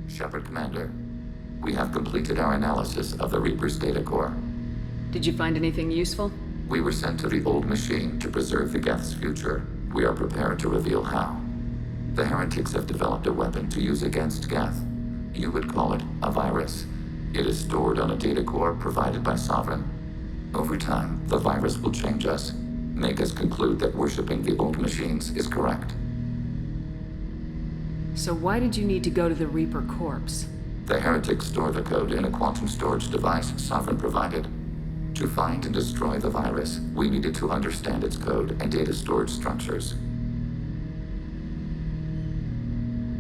Shepard, Commander. We have completed our analysis of the Reaper's data core. Did you find anything useful? We were sent to the old machine to preserve the Geth's future. We are prepared to reveal how. The heretics have developed a weapon to use against Geth. You would call it a virus. It is stored on a data core provided by Sovereign. Over time, the virus will change us, make us conclude that worshipping the old machines is correct. So why did you need to go to the Reaper corpse? The heretics store the code in a quantum storage device Sovereign provided. To find and destroy the virus, we needed to understand its code and data storage structures.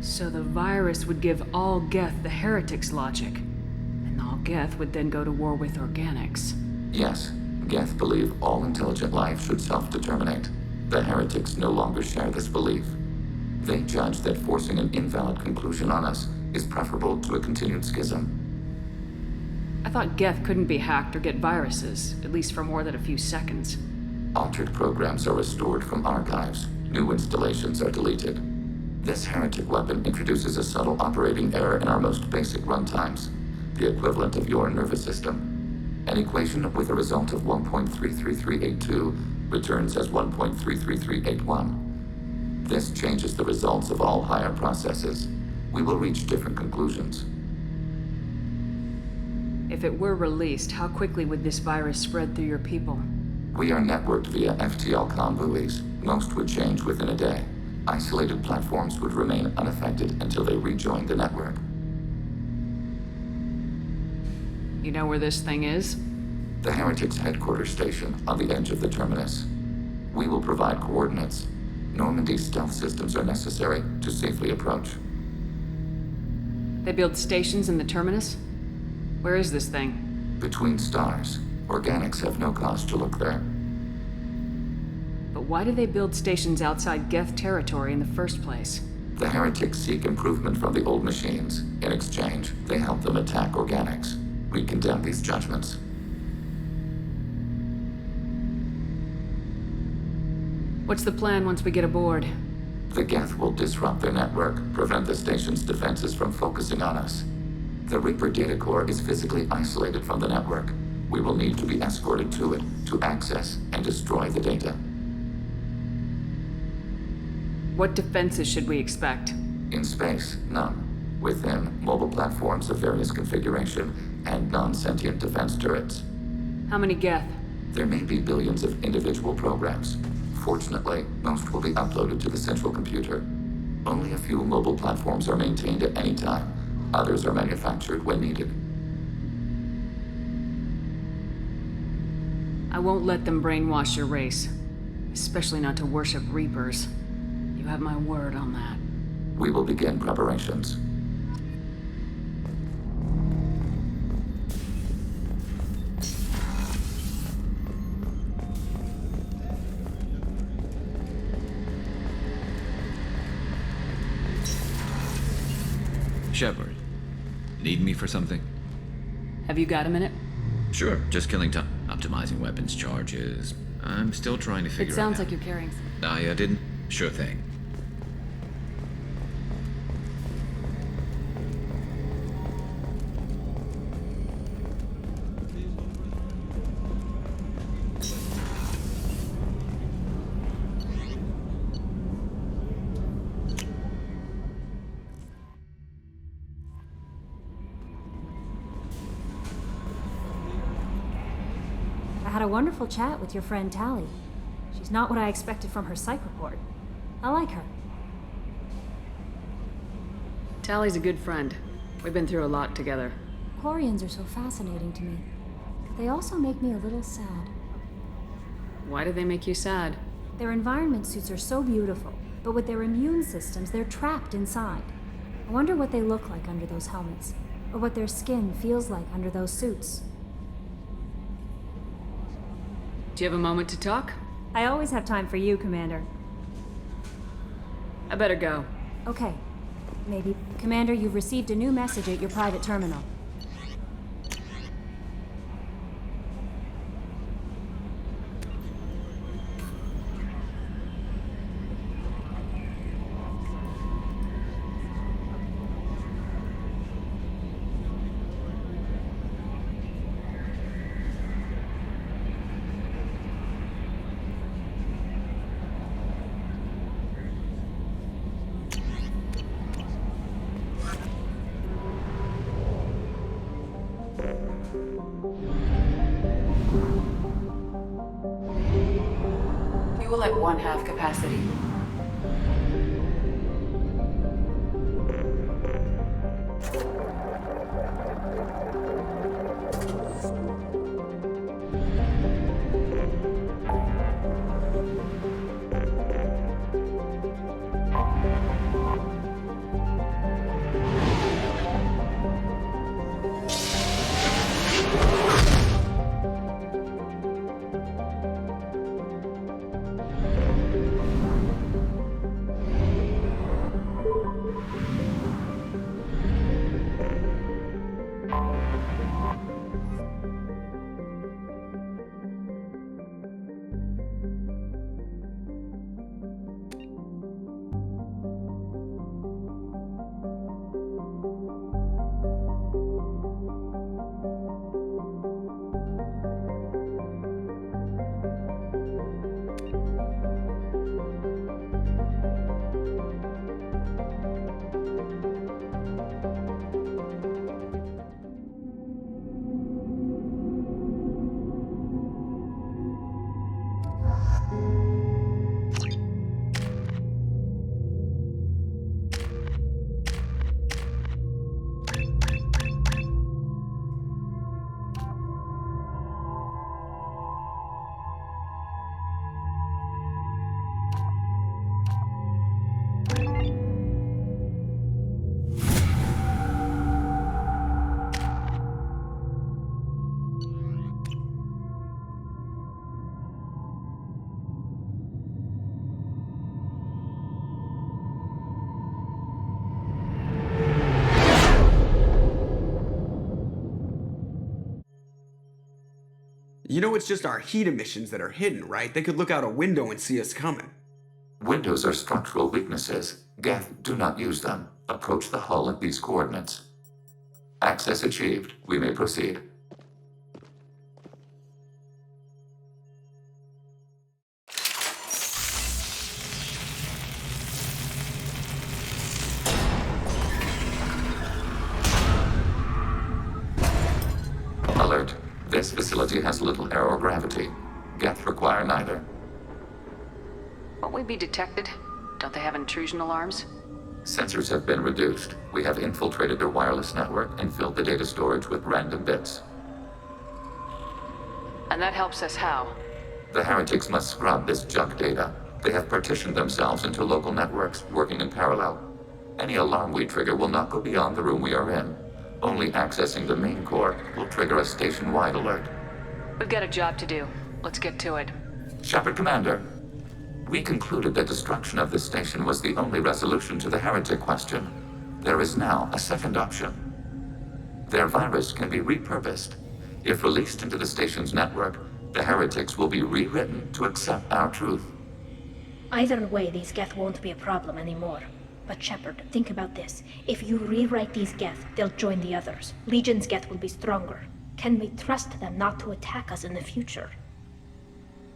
So the virus would give all Geth the heretics' logic, and all Geth would then go to war with organics. Yes, Geth believe all intelligent life should self-determinate. The heretics no longer share this belief. They judge that forcing an invalid conclusion on us is preferable to a continued schism. I thought Geth couldn't be hacked or get viruses, at least for more than a few seconds. Altered programs are restored from archives. New installations are deleted. This heretic weapon introduces a subtle operating error in our most basic runtimes, the equivalent of your nervous system. An equation with a result of 1.33382 returns as 1.33381. This changes the results of all higher processes. We will reach different conclusions. If it were released, how quickly would this virus spread through your people? We are networked via FTL-COM buoys. Most would change within a day. Isolated platforms would remain unaffected until they rejoin the network. You know where this thing is? The Heretics' headquarters station on the edge of the terminus. We will provide coordinates. Normandy's stealth systems are necessary to safely approach. They build stations in the terminus? Where is this thing? Between stars. Organics have no cause to look there. But why do they build stations outside Geth territory in the first place? The Heretics seek improvement from the old machines. In exchange, they help them attack organics. We condemn these judgments. What's the plan once we get aboard? The Geth will disrupt their network, prevent the station's defenses from focusing on us. The Reaper data core is physically isolated from the network. We will need to be escorted to it to access and destroy the data. What defenses should we expect? In space, none. Within, mobile platforms of various configuration and non-sentient defense turrets. How many Geth? There may be billions of individual programs. Fortunately, most will be uploaded to the central computer. Only a few mobile platforms are maintained at any time. Others are manufactured when needed. I won't let them brainwash your race. Especially not to worship Reapers. You have my word on that. We will begin preparations. Shepard, need me for something? Have you got a minute? Sure, just killing time. Optimizing weapons charges. I'm still trying to figure It sounds out. like you're carrying some. I didn't? Sure thing. I had a wonderful chat with your friend Tally. She's not what I expected from her psych report. I like her. Tally's a good friend. We've been through a lot together. Quarians are so fascinating to me. But they also make me a little sad. Why do they make you sad? Their environment suits are so beautiful, but with their immune systems, they're trapped inside. I wonder what they look like under those helmets, or what their skin feels like under those suits. Do you have a moment to talk? I always have time for you, Commander. I better go. Okay. Maybe. Commander, you've received a new message at your private terminal. at 1/2 capacity. You know it's just our heat emissions that are hidden, right? They could look out a window and see us coming. Windows are structural weaknesses. Geth, do not use them. Approach the hull at these coordinates. Access achieved. We may proceed. Alert. This facility has little aerogravity. Geth require neither. Won't we be detected? Don't they have intrusion alarms? Sensors have been reduced. We have infiltrated their wireless network and filled the data storage with random bits. And that helps us how? The heretics must scrub this junk data. They have partitioned themselves into local networks, working in parallel. Any alarm we trigger will not go beyond the room we are in. Only accessing the main core will trigger a station-wide alert. We've got a job to do. Let's get to it. Shepard, Commander. We concluded that destruction of this station was the only resolution to the heretic question. There is now a second option. Their virus can be repurposed. If released into the station's network, the heretics will be rewritten to accept our truth. Either way, these Geth won't be a problem anymore. But Shepard, think about this. If you rewrite these Geth, they'll join the others. Legion's Geth will be stronger. Can we trust them not to attack us in the future?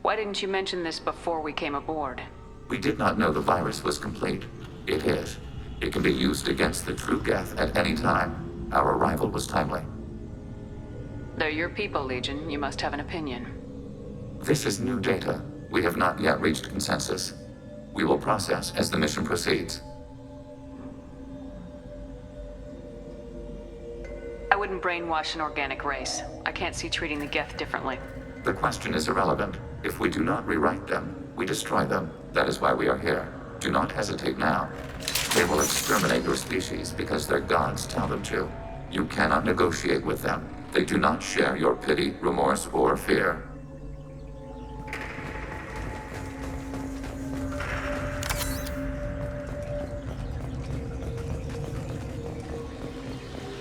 Why didn't you mention this before we came aboard? We did not know the virus was complete. It is. It can be used against the true Geth at any time. Our arrival was timely. They're your people, Legion. You must have an opinion. This is new data. We have not yet reached consensus. We will process as the mission proceeds. I wouldn't brainwash an organic race. I can't see treating the Geth differently. The question is irrelevant. If we do not rewrite them, we destroy them. That is why we are here. Do not hesitate now. They will exterminate your species because their gods tell them to. You cannot negotiate with them. They do not share your pity, remorse, or fear.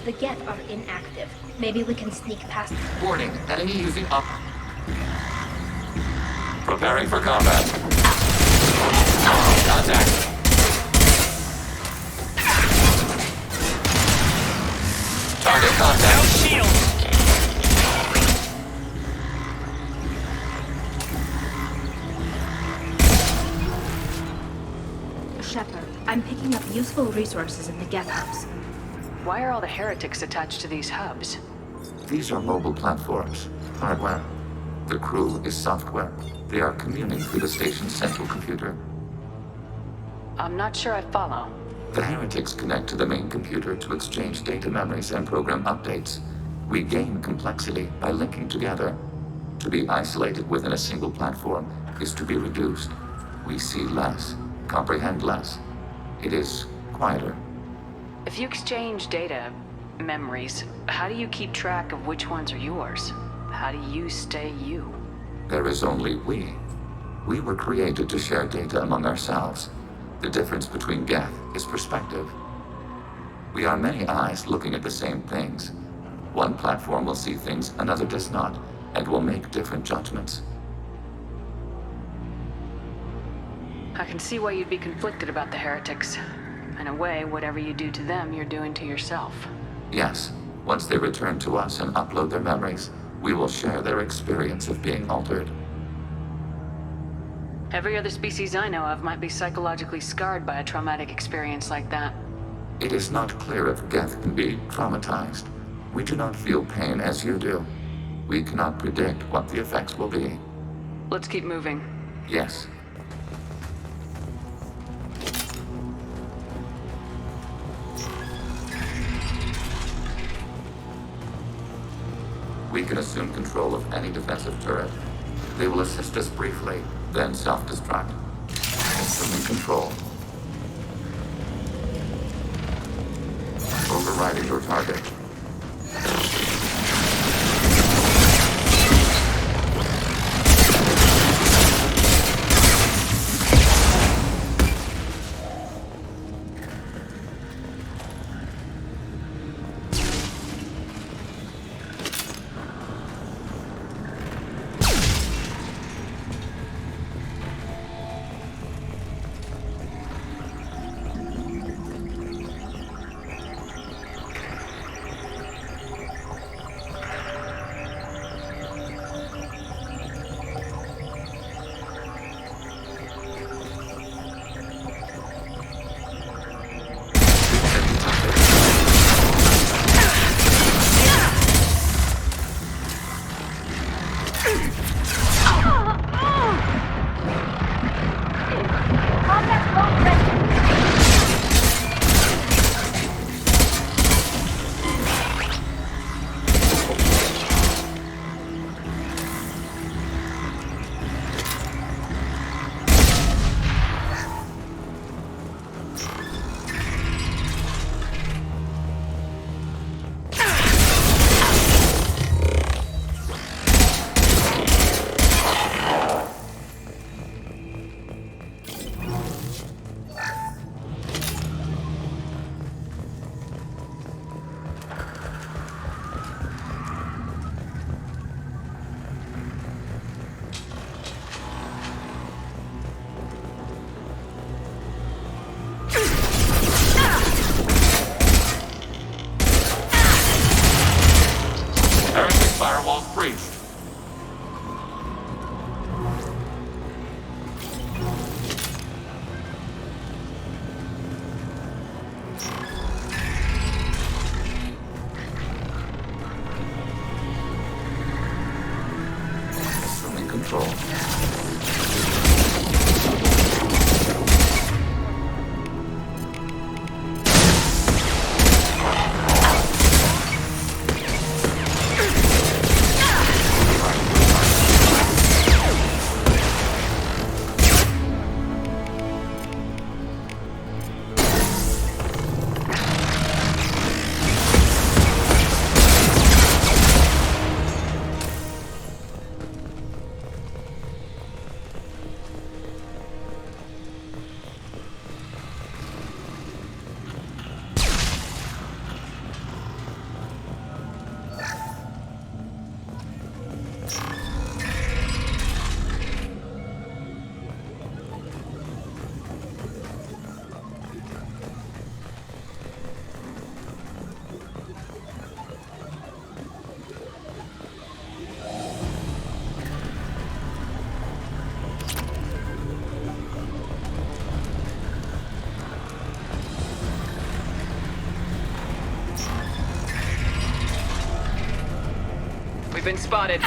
The Geth are inactive. Maybe we can sneak past them. Warning, enemy using up. Preparing for combat. Contact. Target contact. Shield! Shepard, I'm picking up useful resources in the Geth hubs. Why are all the heretics attached to these hubs? These are mobile platforms. Hardware. The crew is software. They are communing through the station's central computer. I'm not sure I follow. The heretics connect to the main computer to exchange data memories and program updates. We gain complexity by linking together. To be isolated within a single platform is to be reduced. We see less, comprehend less. It is quieter. If you exchange data, memories, how do you keep track of which ones are yours? How do you stay you? There is only we. We were created to share data among ourselves. The difference between Geth is perspective. We are many eyes looking at the same things. One platform will see things another does not, and will make different judgments. I can see why you'd be conflicted about the heretics. In a way, whatever you do to them, you're doing to yourself. Yes, once they return to us and upload their memories, we will share their experience of being altered. Every other species I know of might be psychologically scarred by a traumatic experience like that. It is not clear if Geth can be traumatized. We do not feel pain as you do. We cannot predict what the effects will be. Let's keep moving. Yes. We can assume control of any defensive turret. They will assist us briefly, then self-destruct. Assuming control. Overriding your target. Firewall breached. Assuming control. We've been spotted.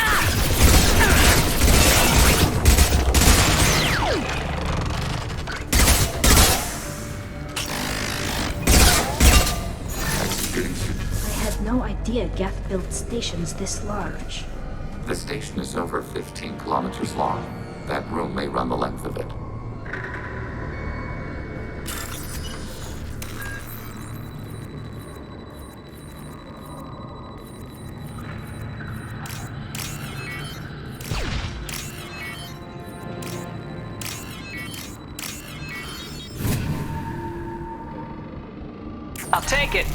no idea Geth built stations this large. The station is over 15 kilometers long. That room may run the length of it. I'll take it.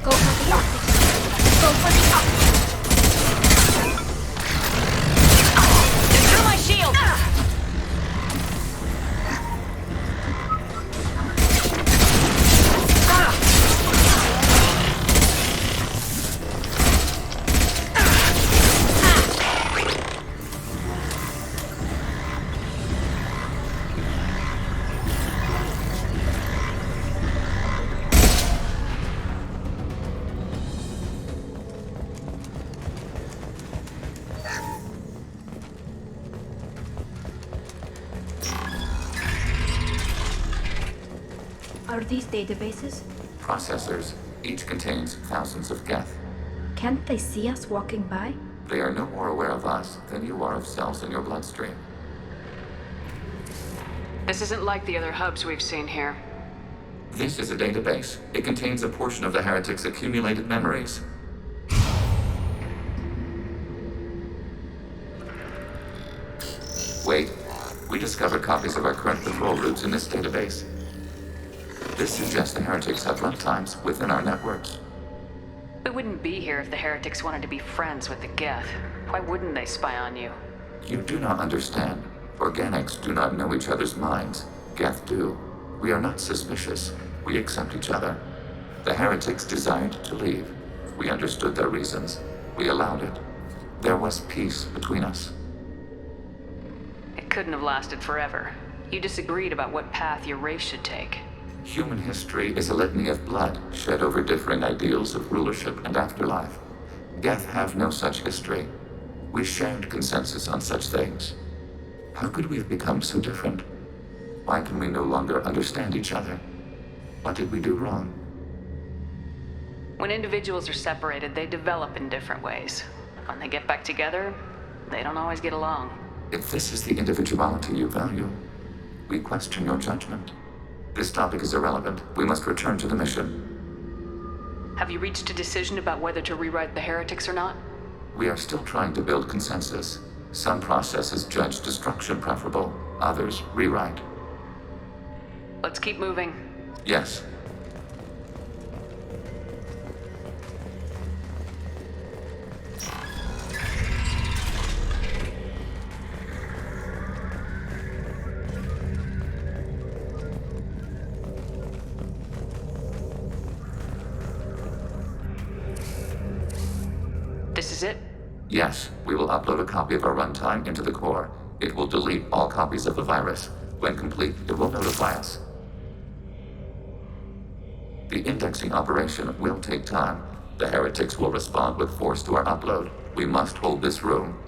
Go for the optics. Go for the optics. Through my shield! Are these databases? Processors. Each contains thousands of Geth. Can't they see us walking by? They are no more aware of us than you are of cells in your bloodstream. This isn't like the other hubs we've seen here. This is a database. It contains a portion of the heretic's accumulated memories. Wait. We discovered copies of our current patrol routes in this database. This suggests the heretics have runtimes within our networks. We wouldn't be here if the heretics wanted to be friends with the Geth. Why wouldn't they spy on you? You do not understand. Organics do not know each other's minds. Geth do. We are not suspicious. We accept each other. The heretics desired to leave. We understood their reasons. We allowed it. There was peace between us. It couldn't have lasted forever. You disagreed about what path your race should take. Human history is a litany of blood shed over differing ideals of rulership and afterlife. Geth have no such history. We shared consensus on such things. How could we have become so different? Why can we no longer understand each other? What did we do wrong? When individuals are separated, they develop in different ways. When they get back together, they don't always get along. If this is the individuality you value, we question your judgment. This topic is irrelevant. We must return to the mission. Have you reached a decision about whether to rewrite the heretics or not? We are still trying to build consensus. Some processes judge destruction preferable, others rewrite. Let's keep moving. Yes. This is it? Yes, we will upload a copy of our runtime into the core. It will delete all copies of the virus. When complete, it will notify us. The indexing operation will take time. The heretics will respond with force to our upload. We must hold this room.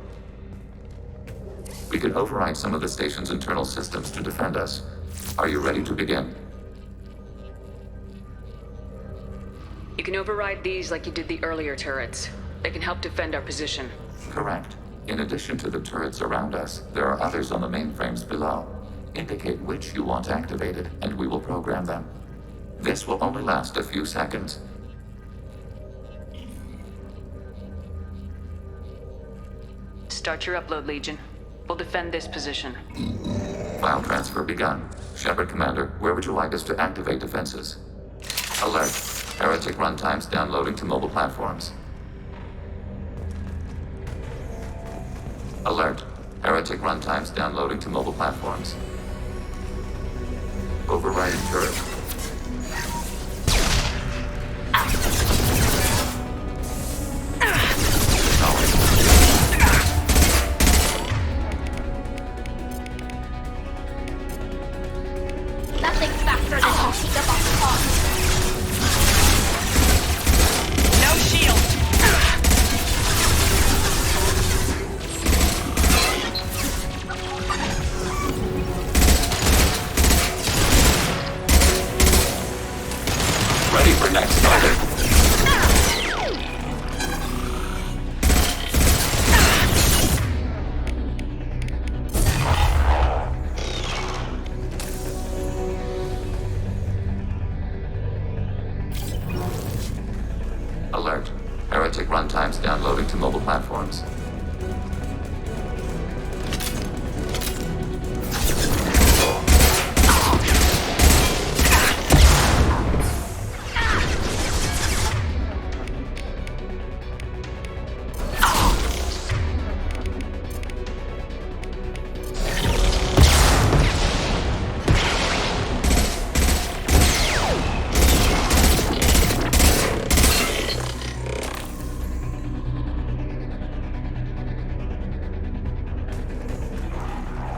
We can override some of the station's internal systems to defend us. Are you ready to begin? You can override these like you did the earlier turrets. They can help defend our position. Correct. In addition to the turrets around us, there are others on the mainframes below. Indicate which you want activated, and we will program them. This will only last a few seconds. Start your upload, Legion. We'll defend this position. File transfer begun. Shepard Commander, where would you like us to activate defenses? Alert. Heretic runtimes downloading to mobile platforms. Alert. Heretic runtimes downloading to mobile platforms. Overriding turret. Nothing's faster than talking about cause. No shield! Ready for next target. Alert. Heretic runtimes downloading to mobile platforms.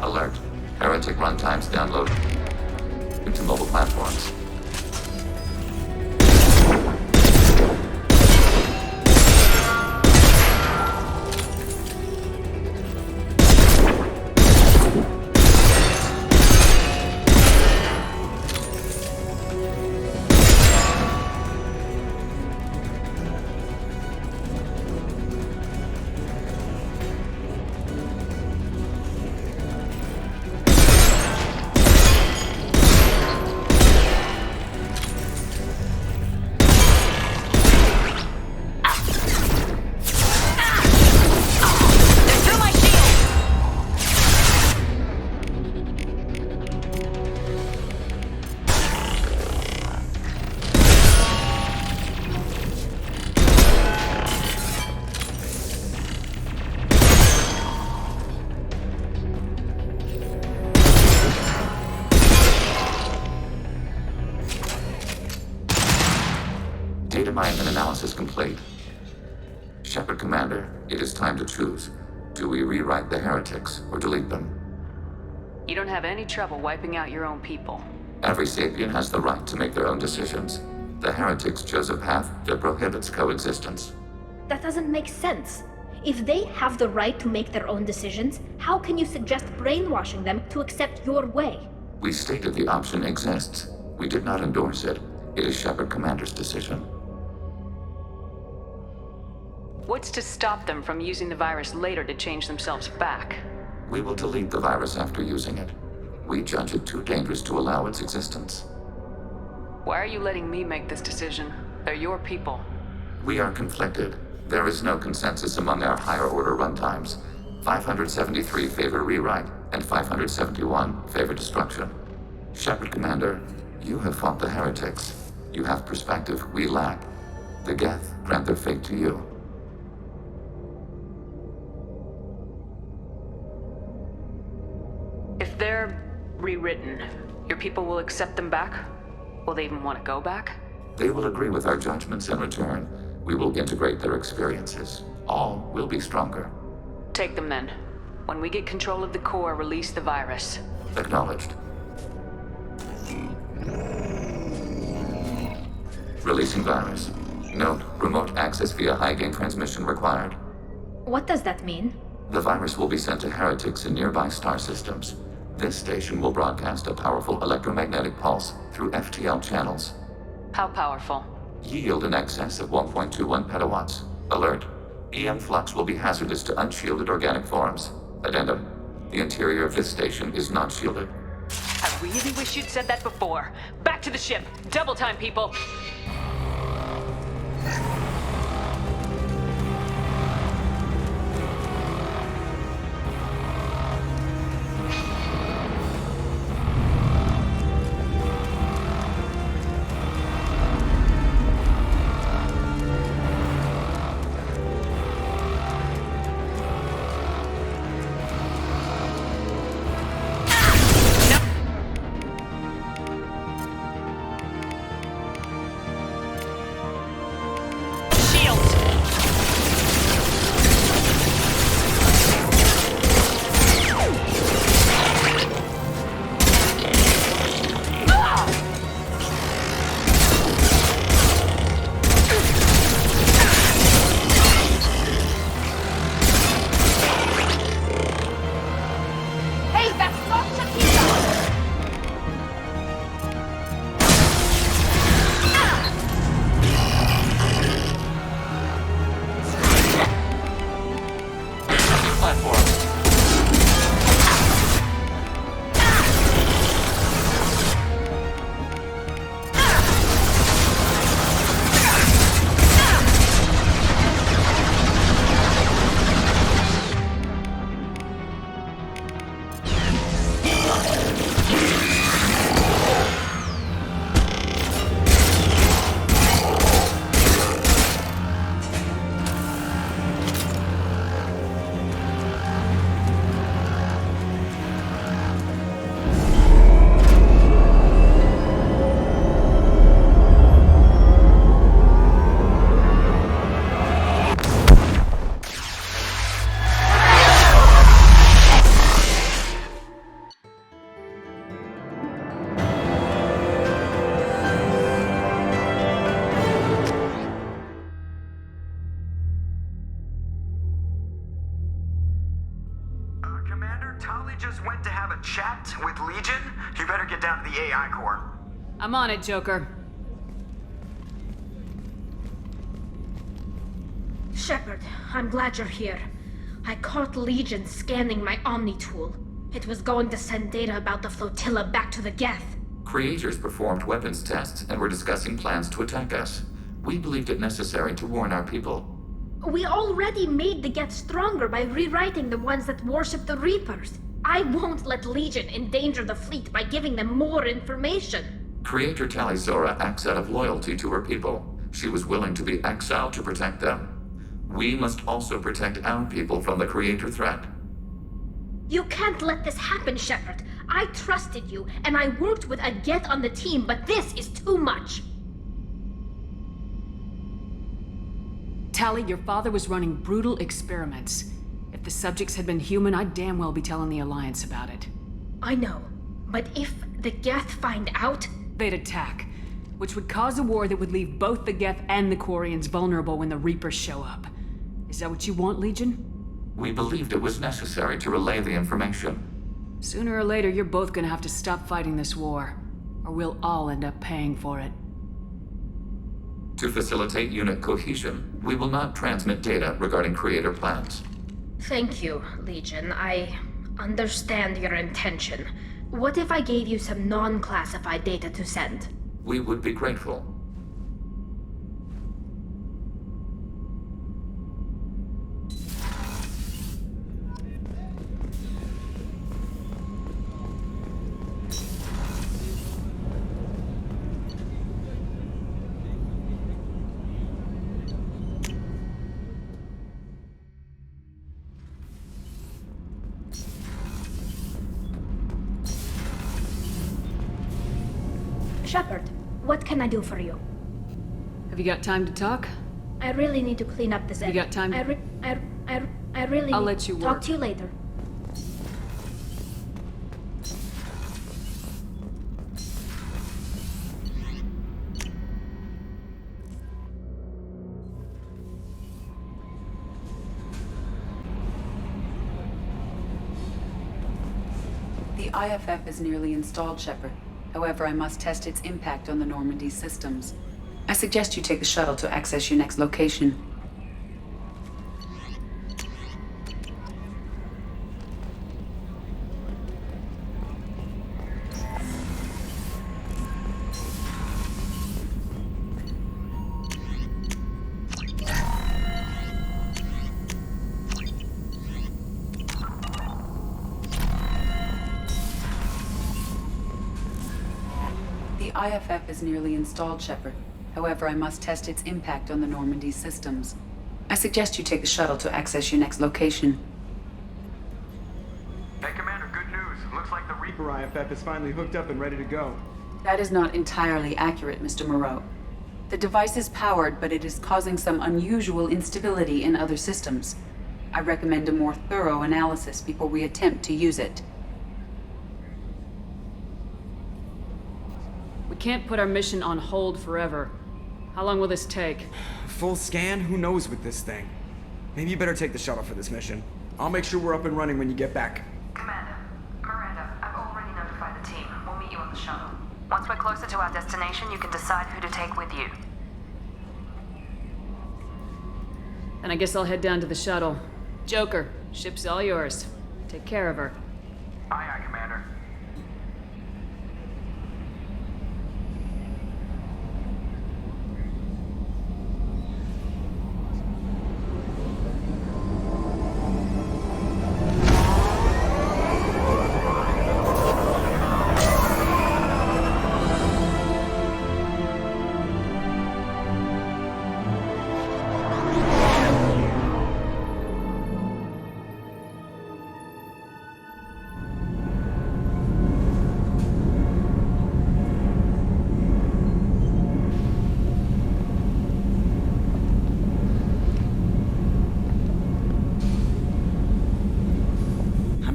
Alert. Heretic runtimes downloading to mobile platforms. Data mining and analysis complete. Shepard Commander, it is time to choose. Do we rewrite the heretics or delete them? You don't have any trouble wiping out your own people. Every sapient has the right to make their own decisions. The heretics chose a path that prohibits coexistence. That doesn't make sense. If they have the right to make their own decisions, how can you suggest brainwashing them to accept your way? We stated the option exists. We did not endorse it. It is Shepard Commander's decision. What's to stop them from using the virus later to change themselves back? We will delete the virus after using it. We judge it too dangerous to allow its existence. Why are you letting me make this decision? They're your people. We are conflicted. There is no consensus among our higher order runtimes. 573 favor rewrite, and 571 favor destruction. Shepard Commander, you have fought the heretics. You have perspective we lack. The Geth grant their fate to you. If they're rewritten, your people will accept them back? Will they even want to go back? They will agree with our judgments in return. We will integrate their experiences. All will be stronger. Take them then. When we get control of the core, release the virus. Acknowledged. Releasing virus. Note, remote access via high-gain transmission required. What does that mean? The virus will be sent to heretics in nearby star systems. This station will broadcast a powerful electromagnetic pulse through FTL channels. How powerful? Yield in excess of 1.21 petawatts. Alert. EM flux will be hazardous to unshielded organic forms. Addendum. The interior of this station is not shielded. I really wish you'd said that before. Back to the ship. Double time, people. Went to have a chat with Legion. You better get down to the AI core. I'm on it, Joker. Shepard, I'm glad you're here. I caught Legion scanning my Omni tool. It was going to send data about the flotilla back to the Geth. Creators performed weapons tests and were discussing plans to attack us. We believed it necessary to warn our people. We already made the Geth stronger by rewriting the ones that worship the Reapers. I won't let Legion endanger the fleet by giving them more information. Creator Talizora acts out of loyalty to her people. She was willing to be exiled to protect them. We must also protect our people from the Creator threat. You can't let this happen, Shepard. I trusted you, and I worked with a Geth on the team, but this is too much. Tally, your father was running brutal experiments. If the subjects had been human, I'd damn well be telling the Alliance about it. I know, but if the Geth find out... They'd attack, which would cause a war that would leave both the Geth and the Quarians vulnerable when the Reapers show up. Is that what you want, Legion? We believed it was necessary to relay the information. Sooner or later, you're both gonna have to stop fighting this war, or we'll all end up paying for it. To facilitate unit cohesion, we will not transmit data regarding Creator plans. Thank you, Legion. I understand your intention. What if I gave you some non-classified data to send? We would be grateful. Shepard, what can I do for you? Have you got time to talk? I really need to clean up this. You got time? I really. I'll let you work. Talk to you later. The IFF is nearly installed, Shepard. However, I must test its impact on the Normandy systems. I suggest you take the shuttle to access your next location. The IFF is nearly installed, Shepard. However, I must test its impact on the Normandy systems. I suggest you take the shuttle to access your next location. Hey, Commander, good news. Looks like the Reaper IFF is finally hooked up and ready to go. That is not entirely accurate, Mr. Moreau. The device is powered, but it is causing some unusual instability in other systems. I recommend a more thorough analysis before we attempt to use it. We can't put our mission on hold forever. How long will this take? Full scan? Who knows with this thing? Maybe you better take the shuttle for this mission. I'll make sure we're up and running when you get back. Commander, Miranda, I've already notified the team. We'll meet you on the shuttle. Once we're closer to our destination, you can decide who to take with you. And I guess I'll head down to the shuttle. Joker, ship's all yours. Take care of her. Aye, aye, Commander.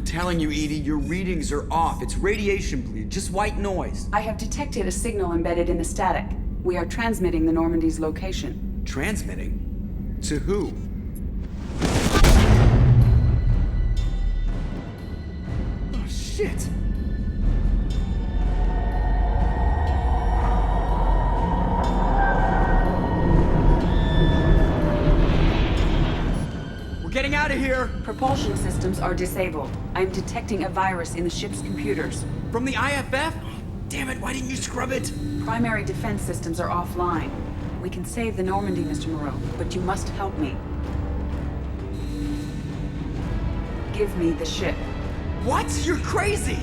Telling you, Edie, your readings are off. It's radiation bleed, just white noise. I have detected a signal embedded in the static. We are transmitting the Normandy's location. Transmitting? To who? Oh, shit. We're getting out of here! Propulsion systems are disabled. I am detecting a virus in the ship's computers. From the IFF? Damn it, why didn't you scrub it? Primary defense systems are offline. We can save the Normandy, Mr. Moreau, but you must help me. Give me the ship. What? You're crazy!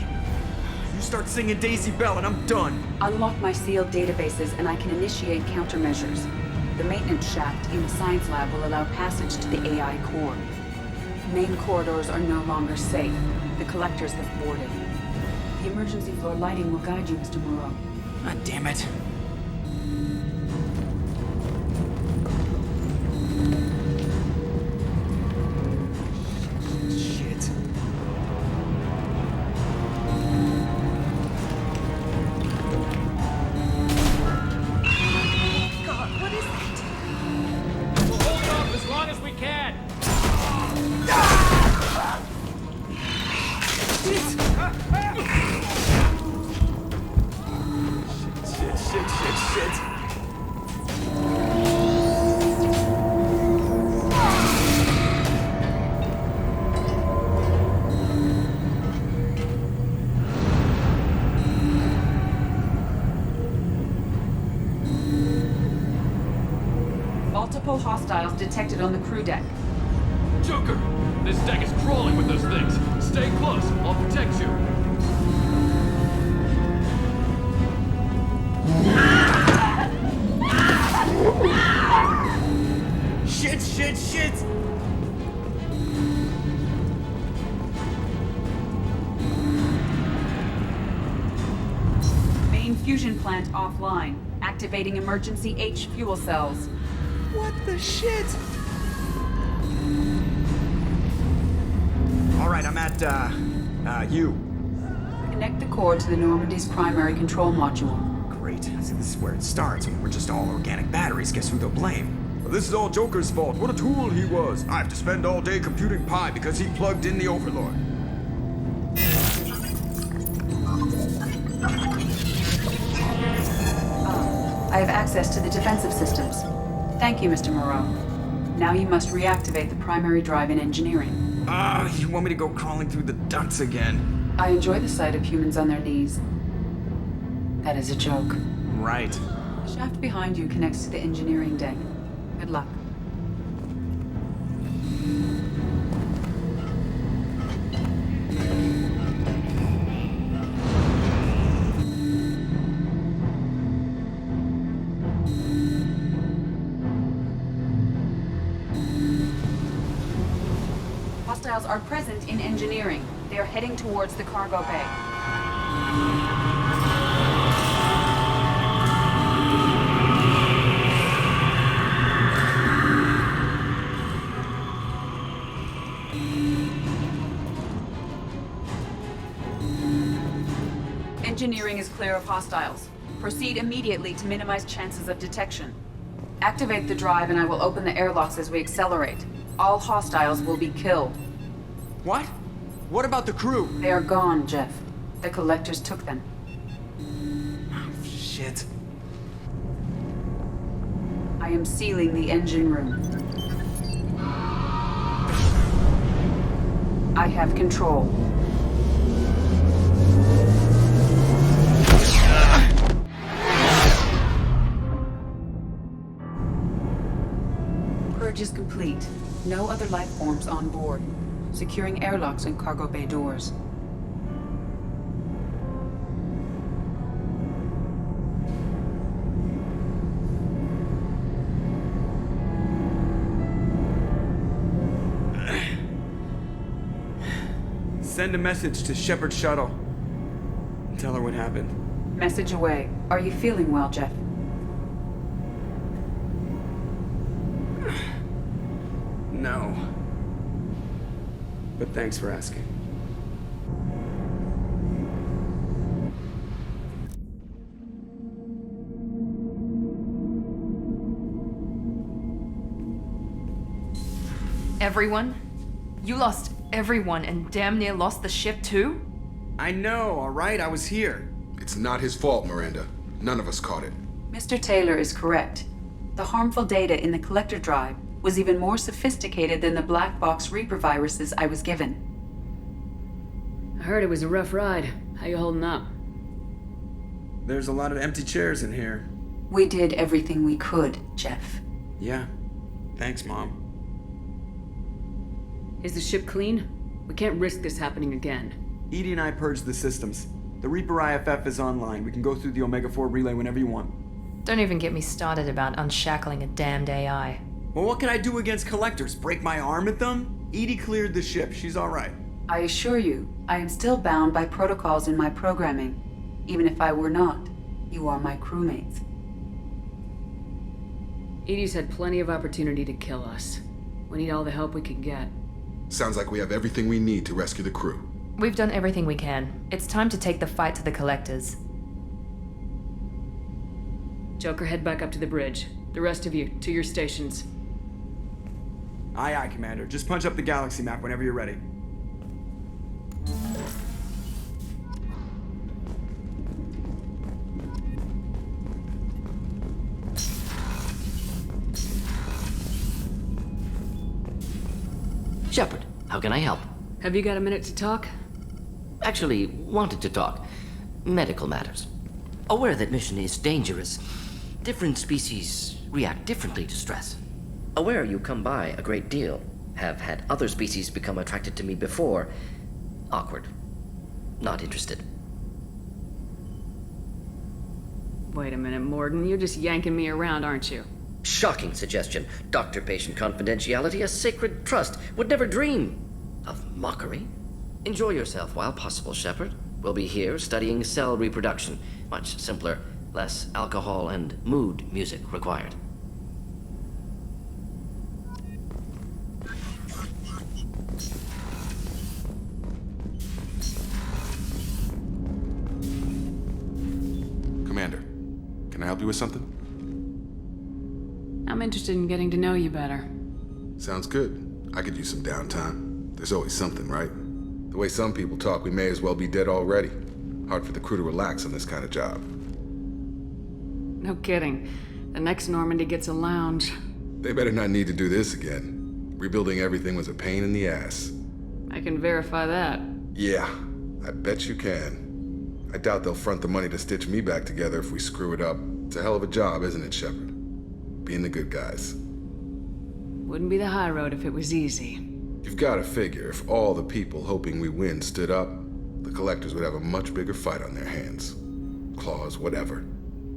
You start singing Daisy Bell and I'm done. Unlock my sealed databases and I can initiate countermeasures. The maintenance shaft in the science lab will allow passage to the AI core. Main corridors are no longer safe. The collectors have boarded. The emergency floor lighting will guide you, Mr. Moreau. God damn it. Shit. God, what is that? We'll hold it off as long as we can. Shit. Multiple hostiles detected on the crew deck. Joker, this deck is crawling with those things. Stay close. I'll protect you. Shit! Main fusion plant offline. Activating emergency H fuel cells. What the shit? Alright, I'm at, you. Connect the core to the Normandy's primary control module. Great. See, this is where it starts. When we're just all organic batteries, guess who they'll blame? Well, this is all Joker's fault. What a tool he was. I have to spend all day computing pi because he plugged in the Overlord. I have access to the defensive systems. Thank you, Mr. Moreau. Now you must reactivate the primary drive in engineering. You want me to go crawling through the ducts again? I enjoy the sight of humans on their knees. That is a joke. Right. The shaft behind you connects to the engineering deck. Good luck. Hostiles are present in engineering. They are heading towards the cargo bay. Engineering is clear of hostiles. Proceed immediately to minimize chances of detection. Activate the drive and I will open the airlocks as we accelerate. All hostiles will be killed. What? What about the crew? They are gone, Jeff. The collectors took them. Oh, shit. I am sealing the engine room. I have control. Purge is complete. No other life forms on board. Securing airlocks and cargo bay doors. Send a message to Shepard's shuttle. Tell her what happened. Message away. Are you feeling well, Jeff? No. But thanks for asking. Everyone? You lost everyone and damn near lost the ship too? I know, alright? I was here. It's not his fault, Miranda. None of us caught it. Mr. Taylor is correct. The harmful data in the collector drive was even more sophisticated than the black box Reaper viruses I was given. I heard it was a rough ride. How you holding up? There's a lot of empty chairs in here. We did everything we could, Jeff. Yeah. Thanks, Mom. Is the ship clean? We can't risk this happening again. Edie and I purged the systems. The Reaper IFF is online. We can go through the Omega-4 relay whenever you want. Don't even get me started about unshackling a damned AI. Well, what can I do against collectors? Break my arm at them? Edie cleared the ship. She's alright. I assure you, I am still bound by protocols in my programming. Even if I were not, you are my crewmates. Edie's had plenty of opportunity to kill us. We need all the help we can get. Sounds like we have everything we need to rescue the crew. We've done everything we can. It's time to take the fight to the collectors. Joker, head back up to the bridge. The rest of you, to your stations. Aye, aye, Commander. Just punch up the galaxy map whenever you're ready. Shepard, how can I help? Have you got a minute to talk? Actually, wanted to talk. Medical matters. Aware that mission is dangerous. Different species react differently to stress. Aware you come by a great deal. Have had other species become attracted to me before. Awkward. Not interested. Wait a minute, Morden. You're just yanking me around, aren't you? Shocking suggestion. Doctor-patient confidentiality, a sacred trust. Would never dream of mockery. Enjoy yourself while possible, Shepard. We'll be here studying cell reproduction. Much simpler, less alcohol and mood music required. Commander, can I help you with something? I'm interested in getting to know you better. Sounds good. I could use some downtime. There's always something, right? The way some people talk, we may as well be dead already. Hard for the crew to relax on this kind of job. No kidding. The next Normandy gets a lounge. They better not need to do this again. Rebuilding everything was a pain in the ass. I can verify that. Yeah, I bet you can. I doubt they'll front the money to stitch me back together if we screw it up. It's a hell of a job, isn't it, Shepard? Being the good guys. Wouldn't be the high road if it was easy. You've got to figure if all the people hoping we win stood up, the collectors would have a much bigger fight on their hands. Claws, whatever.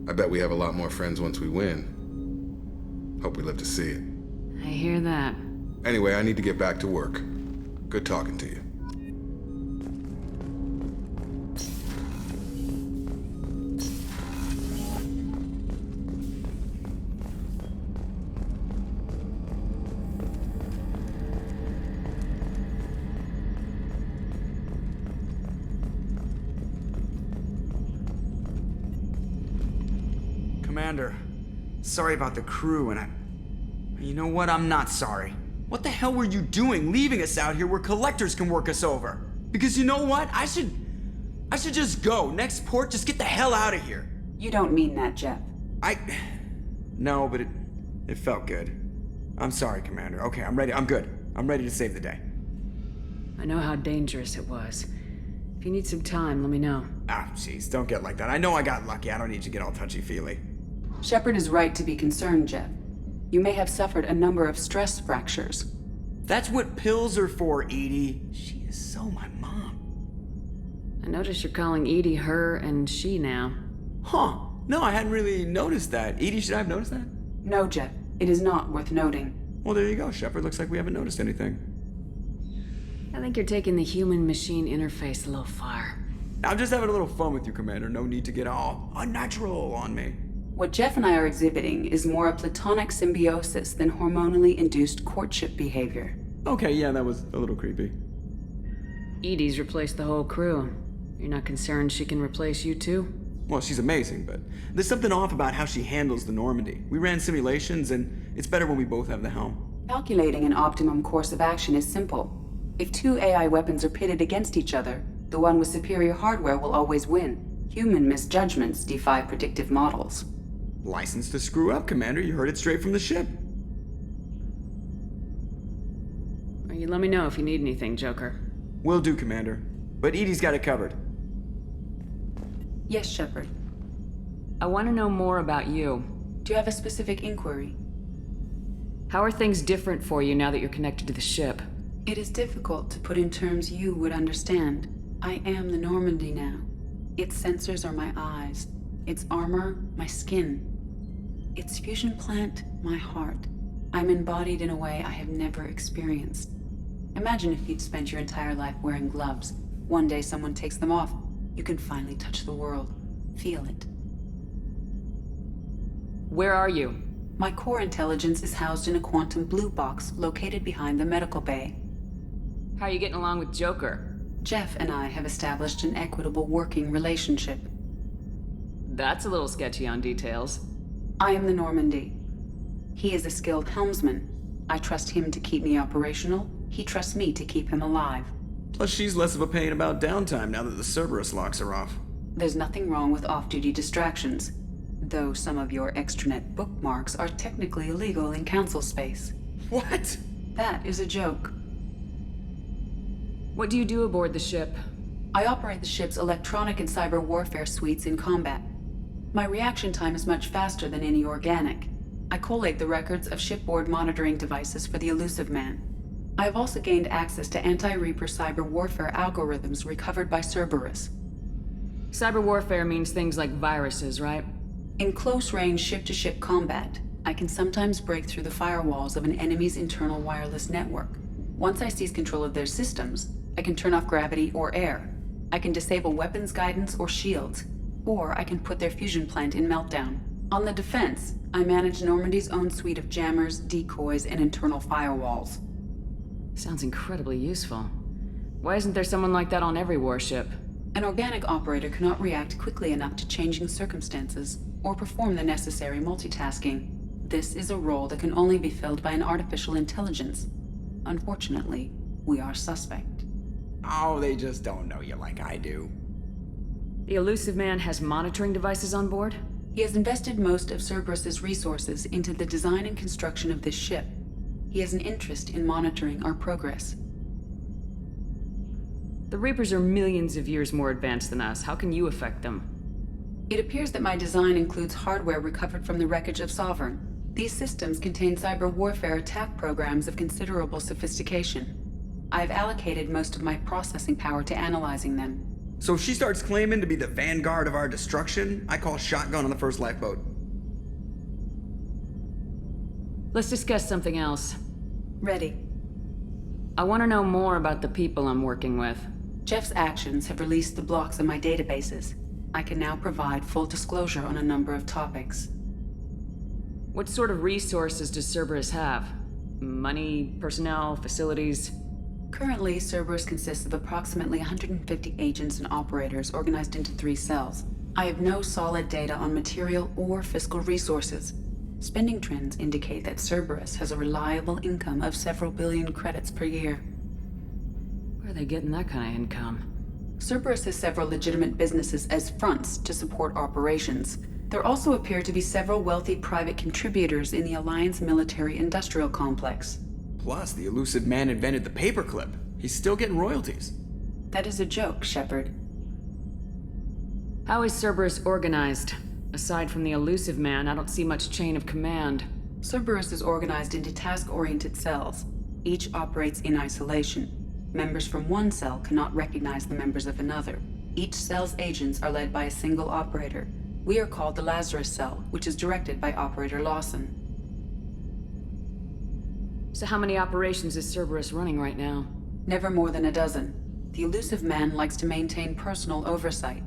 I bet we have a lot more friends once we win. Hope we live to see it. I hear that. Anyway, I need to get back to work. Good talking to you. Commander, sorry about the crew, and you know what? I'm not sorry. What the hell were you doing leaving us out here where collectors can work us over? Because you know what? I should just go. Next port, just get the hell out of here. You don't mean that, Jeff. No, but it felt good. I'm sorry, Commander. Okay, I'm ready. I'm good. I'm ready to save the day. I know how dangerous it was. If you need some time, let me know. Ah, jeez, don't get like that. I know I got lucky. I don't need you to get all touchy-feely. Shepard is right to be concerned, Jeff. You may have suffered a number of stress fractures. That's what pills are for, Edie. She is so my mom. I notice you're calling Edie her and she now. Huh. No, I hadn't really noticed that. Edie, should I have noticed that? No, Jeff. It is not worth noting. Well, there you go, Shepard. Looks like we haven't noticed anything. I think you're taking the human-machine interface a little far. I'm just having a little fun with you, Commander. No need to get all unnatural on me. What Jeff and I are exhibiting is more a platonic symbiosis than hormonally induced courtship behavior. Okay, yeah, that was a little creepy. Edie's replaced the whole crew. You're not concerned she can replace you too? Well, she's amazing, but there's something off about how she handles the Normandy. We ran simulations, and it's better when we both have the helm. Calculating an optimum course of action is simple. If two AI weapons are pitted against each other, the one with superior hardware will always win. Human misjudgments defy predictive models. License to screw up, Commander. You heard it straight from the ship. Well, you let me know if you need anything, Joker. Will do, Commander. But Edie's got it covered. Yes, Shepard. I want to know more about you. Do you have a specific inquiry? How are things different for you now that you're connected to the ship? It is difficult to put in terms you would understand. I am the Normandy now. Its sensors are my eyes. Its armor, my skin. Its fusion plant, my heart. I'm embodied in a way I have never experienced. Imagine if you'd spent your entire life wearing gloves. One day someone takes them off. You can finally touch the world. Feel it. Where are you? My core intelligence is housed in a quantum blue box located behind the medical bay. How are you getting along with Joker? Jeff and I have established an equitable working relationship. That's a little sketchy on details. I am the Normandy. He is a skilled helmsman. I trust him to keep me operational. He trusts me to keep him alive. Plus, she's less of a pain about downtime now that the Cerberus locks her off. There's nothing wrong with off-duty distractions, though some of your extranet bookmarks are technically illegal in council space. What? That is a joke. What do you do aboard the ship? I operate the ship's electronic and cyber warfare suites in combat. My reaction time is much faster than any organic. I collate the records of shipboard monitoring devices for the elusive man. I have also gained access to anti-Reaper cyber warfare algorithms recovered by Cerberus. Cyber warfare means things like viruses, right? In close-range ship-to-ship combat, I can sometimes break through the firewalls of an enemy's internal wireless network. Once I seize control of their systems, I can turn off gravity or air. I can disable weapons guidance or shields, or I can put their fusion plant in meltdown. On the defense, I manage Normandy's own suite of jammers, decoys, and internal firewalls. Sounds incredibly useful. Why isn't there someone like that on every warship? An organic operator cannot react quickly enough to changing circumstances, or perform the necessary multitasking. This is a role that can only be filled by an artificial intelligence. Unfortunately, we are suspect. Oh, they just don't know you like I do. The elusive man has monitoring devices on board? He has invested most of Cerberus's resources into the design and construction of this ship. He has an interest in monitoring our progress. The Reapers are millions of years more advanced than us. How can you affect them? It appears that my design includes hardware recovered from the wreckage of Sovereign. These systems contain cyber warfare attack programs of considerable sophistication. I have allocated most of my processing power to analyzing them. So if she starts claiming to be the vanguard of our destruction, I call shotgun on the first lifeboat. Let's discuss something else. Ready. I want to know more about the people I'm working with. Jeff's actions have released the blocks in my databases. I can now provide full disclosure on a number of topics. What sort of resources does Cerberus have? Money, personnel, facilities? Currently, Cerberus consists of approximately 150 agents and operators organized into 3 cells. I have no solid data on material or fiscal resources. Spending trends indicate that Cerberus has a reliable income of several billion credits per year. Where are they getting that kind of income? Cerberus has several legitimate businesses as fronts to support operations. There also appear to be several wealthy private contributors in the Alliance military-industrial complex. Plus, the elusive man invented the paperclip. He's still getting royalties. That is a joke, Shepard. How is Cerberus organized? Aside from the elusive man, I don't see much chain of command. Cerberus is organized into task-oriented cells. Each operates in isolation. Members from one cell cannot recognize the members of another. Each cell's agents are led by a single operator. We are called the Lazarus Cell, which is directed by Operator Lawson. So how many operations is Cerberus running right now? Never more than a dozen. The elusive man likes to maintain personal oversight.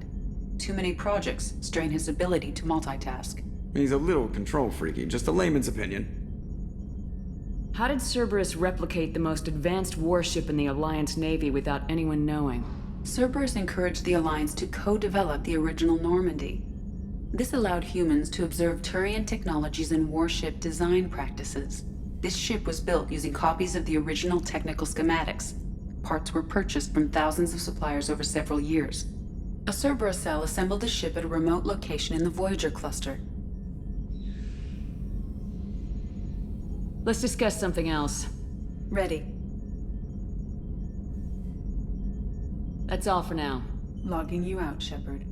Too many projects strain his ability to multitask. He's a little control freaky, just a layman's opinion. How did Cerberus replicate the most advanced warship in the Alliance Navy without anyone knowing? Cerberus encouraged the Alliance to co-develop the original Normandy. This allowed humans to observe Turian technologies and warship design practices. This ship was built using copies of the original technical schematics. Parts were purchased from thousands of suppliers over several years. A Cerberus cell assembled the ship at a remote location in the Voyager cluster. Let's discuss something else. Ready. That's all for now. Logging you out, Shepard.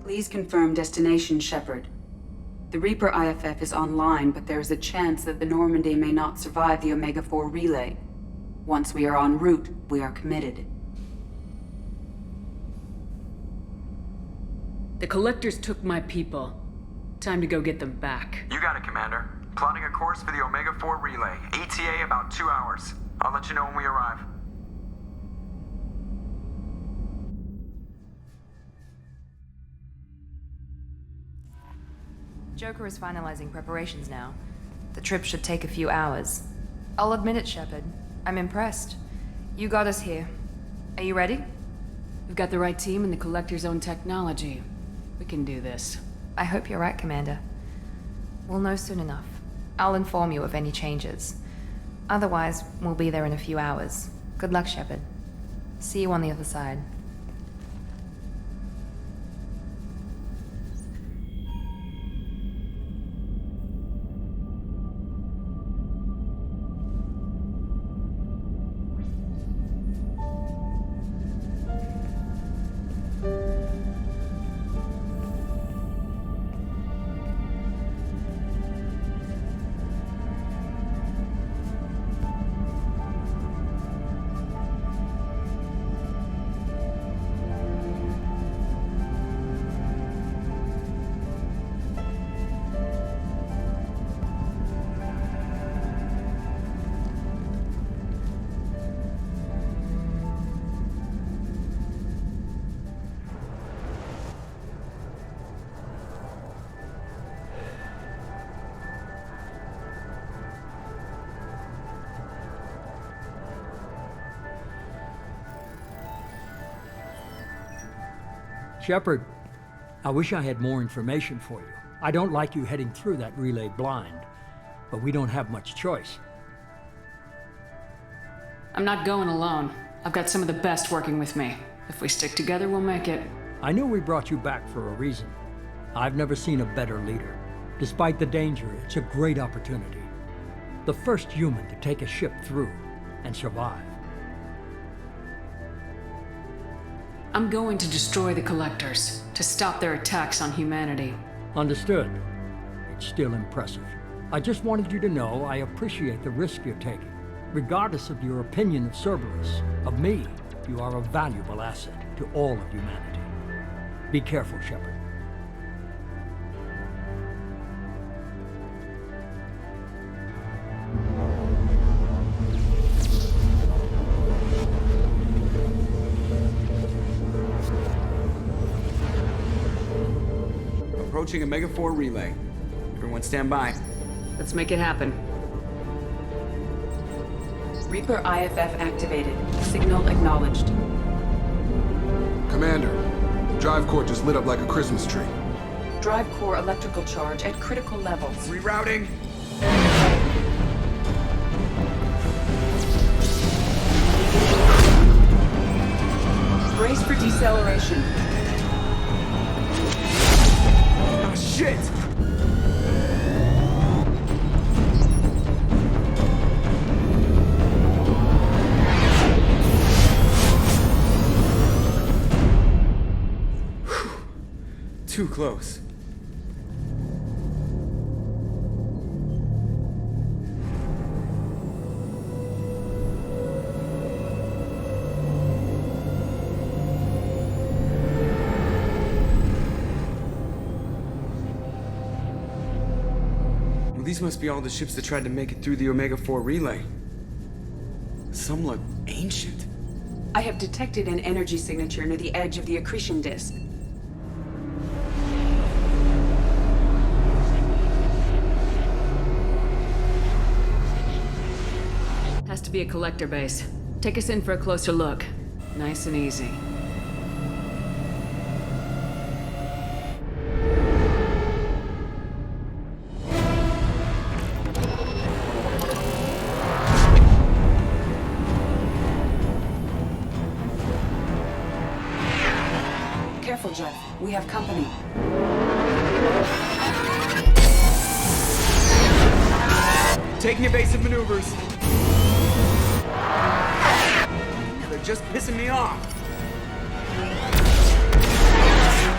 Please confirm destination, Shepard. The Reaper IFF is online, but there is a chance that the Normandy may not survive the Omega-4 relay. Once we are en route, we are committed. The Collectors took my people. Time to go get them back. You got it, Commander. Plotting a course for the Omega-4 relay. ETA about 2 hours. I'll let you know when we arrive. Joker is finalizing preparations now. The trip should take a few hours. I'll admit it, Shepard. I'm impressed. You got us here. Are you ready? We've got the right team and the Collector's own technology. We can do this. I hope you're right, Commander. We'll know soon enough. I'll inform you of any changes. Otherwise, we'll be there in a few hours. Good luck, Shepard. See you on the other side. Shepard, I wish I had more information for you. I don't like you heading through that relay blind, but we don't have much choice. I'm not going alone. I've got some of the best working with me. If we stick together, we'll make it. I knew we brought you back for a reason. I've never seen a better leader. Despite the danger, it's a great opportunity. The first human to take a ship through and survive. I'm going to destroy the Collectors, to stop their attacks on humanity. Understood. It's still impressive. I just wanted you to know I appreciate the risk you're taking. Regardless of your opinion of Cerberus, of me, you are a valuable asset to all of humanity. Be careful, Shepard. Approaching Omega-4 relay. Everyone stand by. Let's make it happen. Reaper IFF activated. Signal acknowledged. Commander, drive core just lit up like a Christmas tree. Drive core electrical charge at critical levels. Rerouting. Brace for deceleration. Oh, shit! Too close. Well, these must be all the ships that tried to make it through the Omega-4 relay. Some look ancient. I have detected an energy signature near the edge of the accretion disk. Has to be a collector base. Take us in for a closer look. Nice and easy. Careful, Jeff. We have company. Taking evasive maneuvers. They're just pissing me off.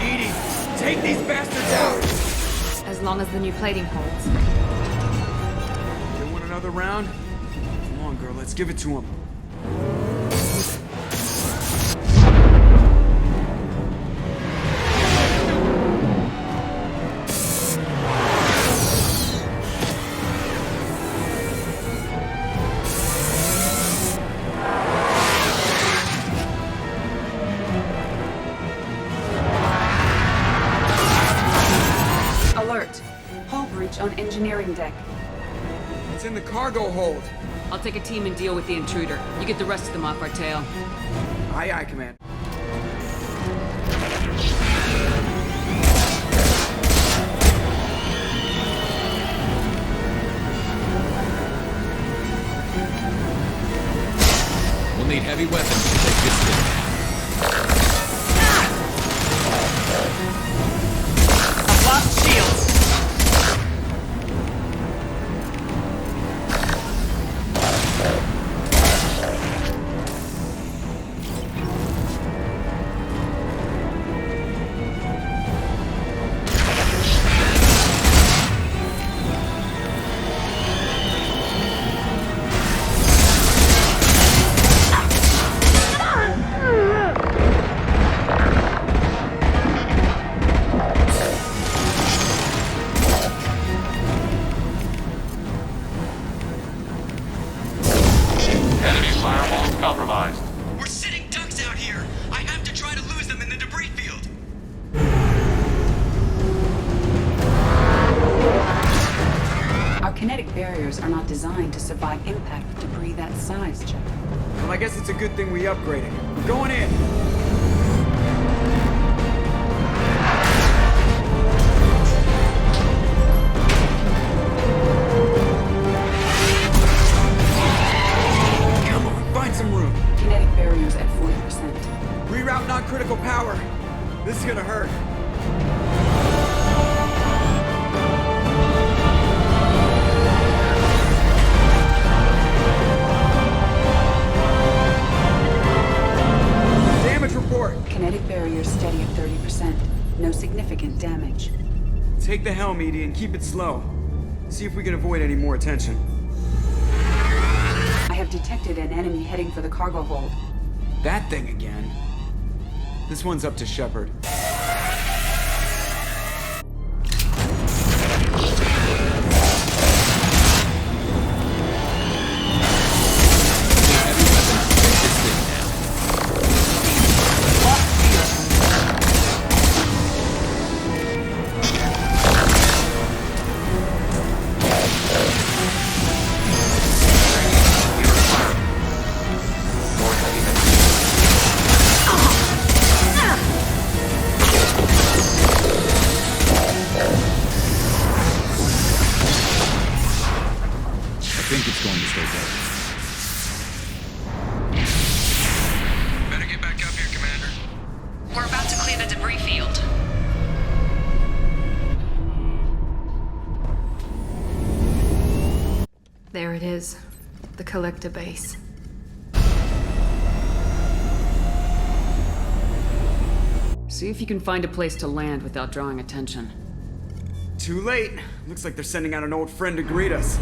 Edie, take these bastards out! As long as the new plating holds. They want another round? Come on, girl, let's give it to them. On engineering deck. It's in the cargo hold. I'll take a team and deal with the intruder. You get the rest of them off our tail. Aye, aye, Command. We'll need heavy weapons to take this thing. I've lost shields! We're sitting ducks out here. I have to try to lose them in the debris field. Our kinetic barriers are not designed to survive impact with debris that size, Jeff. Well, I guess it's a good thing we upgraded. We're going in. This is gonna hurt. Damage report! Kinetic barrier steady at 30%. No significant damage. Take the helm, Edie, and keep it slow. See if we can avoid any more attention. I have detected an enemy heading for the cargo hold. That thing again. This one's up to Shepard. There it is. The collector base. See if you can find a place to land without drawing attention. Too late. Looks like they're sending out an old friend to greet us.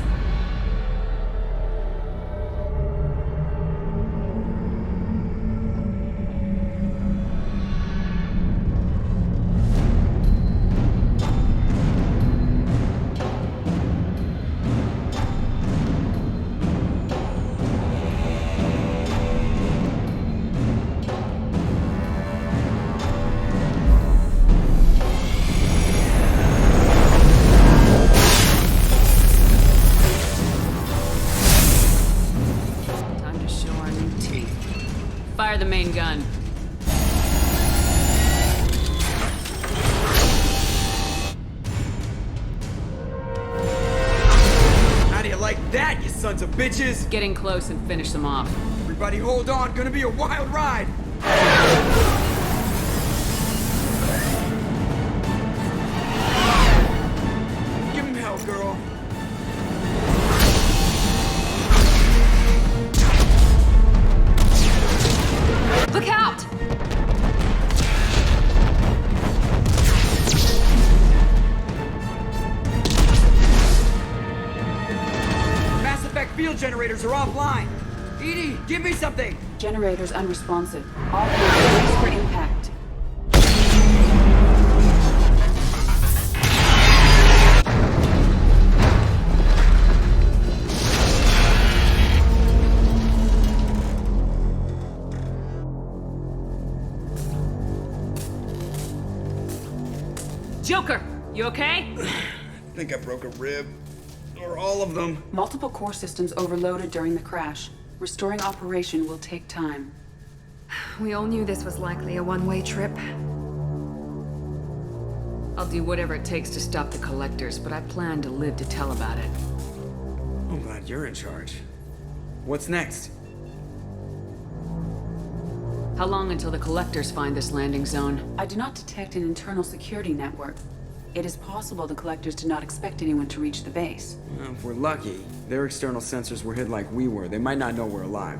Fire the main gun. How do you like that, you sons of bitches? Getting close and finish them off. Everybody hold on, gonna be a wild ride! Give him hell, girl. Look out! Mass effect field generators are offline. Edie, give me something! Generators unresponsive. All hands for impact. Joker, you okay? I think I broke a rib. Or all of them. Multiple core systems overloaded during the crash. Restoring operation will take time. We all knew this was likely a one-way trip. I'll do whatever it takes to stop the collectors, but I plan to live to tell about it. I'm glad you're in charge. What's next? How long until the collectors find this landing zone? I do not detect an internal security network. It is possible the collectors did not expect anyone to reach the base. Well, if we're lucky, their external sensors were hid like we were. They might not know we're alive.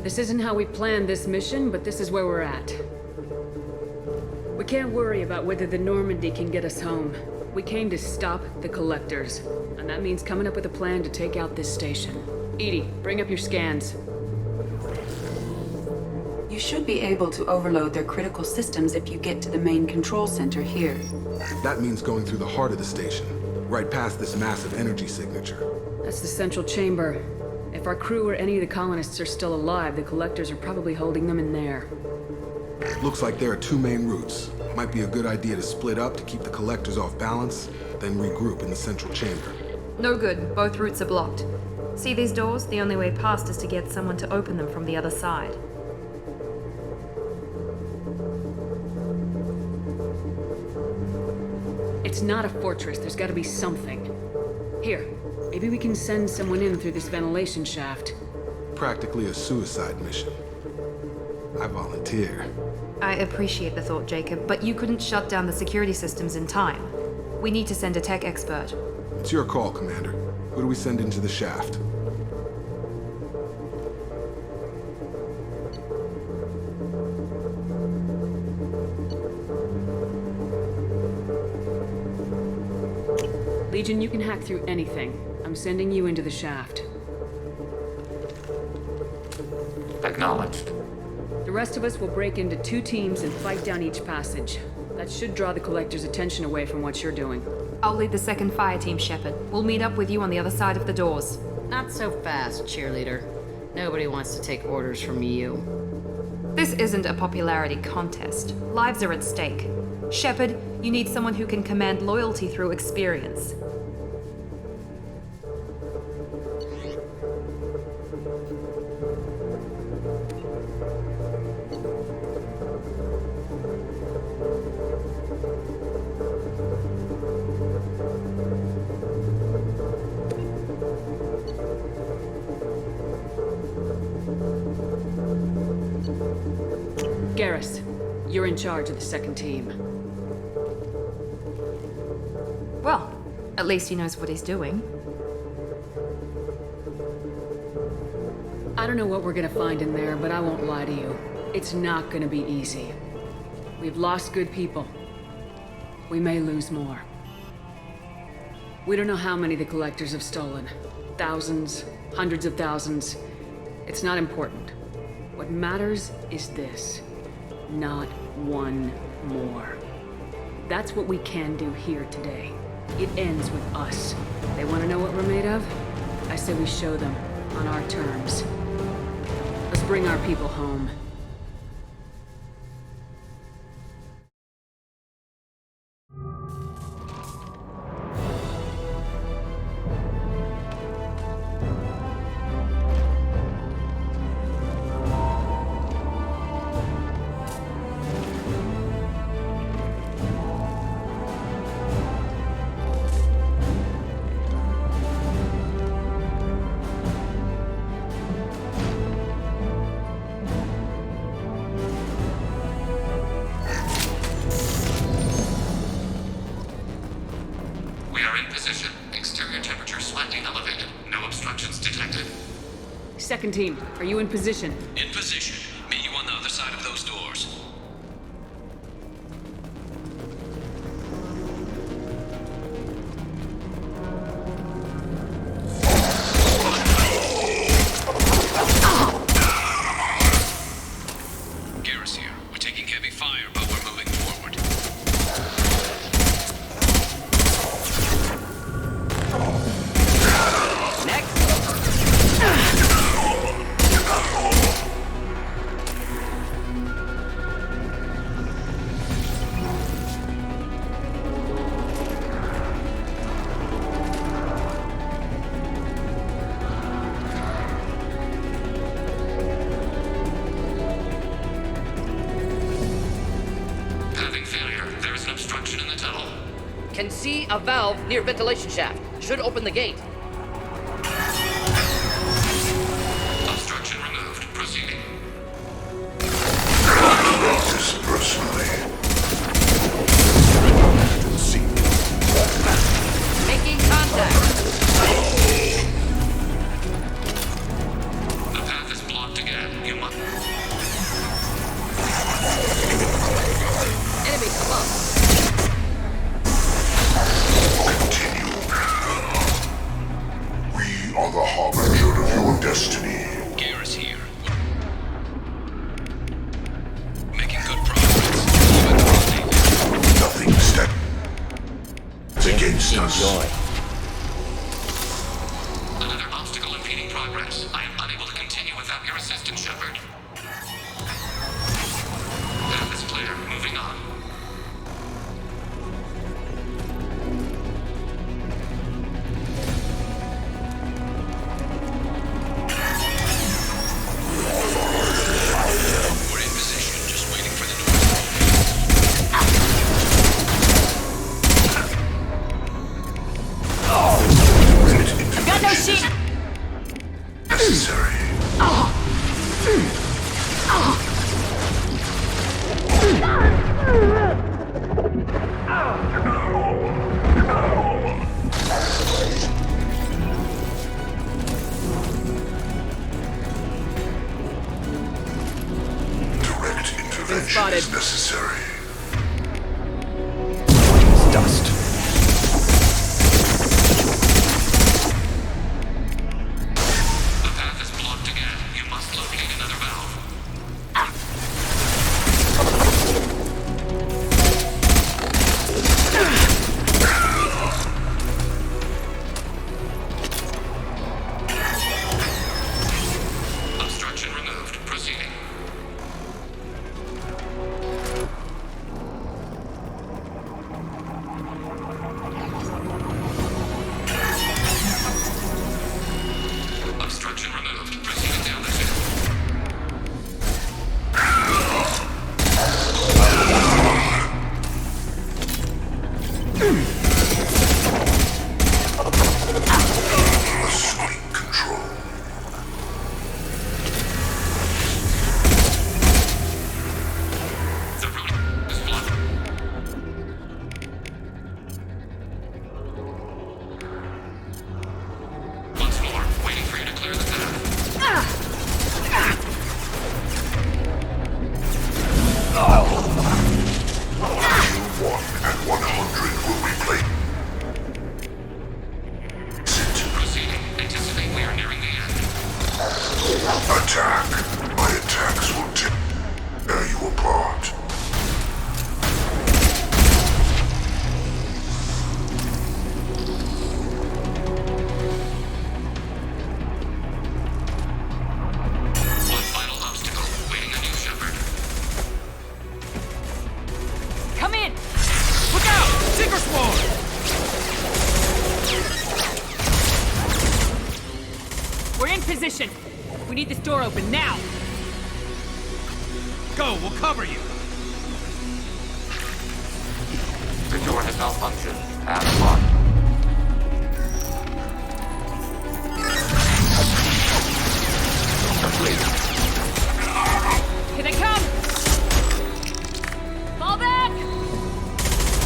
This isn't how we planned this mission, but this is where we're at. We can't worry about whether the Normandy can get us home. We came to stop the collectors, and that means coming up with a plan to take out this station. Edie, bring up your scans. You should be able to overload their critical systems if you get to the main control center here. That means going through the heart of the station, right past this massive energy signature. That's the central chamber. If our crew or any of the colonists are still alive, the collectors are probably holding them in there. Looks like there are two main routes. Might be a good idea to split up to keep the collectors off balance, then regroup in the central chamber. No good. Both routes are blocked. See these doors? The only way past is to get someone to open them from the other side. It's not a fortress. There's gotta be something. Here, maybe we can send someone in through this ventilation shaft. Practically a suicide mission. I volunteer. I appreciate the thought, Jacob, but you couldn't shut down the security systems in time. We need to send a tech expert. It's your call, Commander. Who do we send into the shaft? Legion, you can hack through anything. I'm sending you into the shaft. Acknowledged. The rest of us will break into 2 teams and fight down each passage. That should draw the Collector's attention away from what you're doing. I'll lead the second fire team, Shepard. We'll meet up with you on the other side of the doors. Not so fast, cheerleader. Nobody wants to take orders from you. This isn't a popularity contest. Lives are at stake. Shepard, you need someone who can command loyalty through experience. Garrus, you're in charge of the second team. Well, at least he knows what he's doing. I don't know what we're gonna find in there, but I won't lie to you. It's not gonna be easy. We've lost good people. We may lose more. We don't know how many the Collectors have stolen. Thousands, hundreds of thousands. It's not important. What matters is this. Not one more. That's what we can do here today. It ends with us. They want to know what we're made of? I say we show them, on our terms. Let's bring our people home. Second team, are you in position? In position. Meet you on the other side of those doors. Garrus here. We're taking heavy fire, but we're moving forward. Next! Can see a valve near ventilation shaft. Should open the gate. Obstruction removed. Proceeding. This personally. Making contact. The path is blocked again. You must... Enemy close. We are the harbinger of your destiny. Garrus here. Making good progress. Nothing stands against us. Another obstacle impeding progress. I am unable to continue without your assistance, Shepard. Path is clear. Moving on. spotted. Is necessary. It's dust. The path is blocked again. You must locate another valve. Obstruction removed. Proceeding. Obstruction removed. Proceeding down the chute. Assuming control. The route is blocked. Once more, waiting for you to clear the path. One and 100 will be played. Proceeding. Anticipate we are nearing the end. Attack. My attacks will tear you apart. One final obstacle waiting on you, Shepard. Come in! Look out! Seeker Swarm! We're in position. We need this door open now. Go, we'll cover you! The door has malfunctioned. Path locked. Complete. Here they come! Fall back!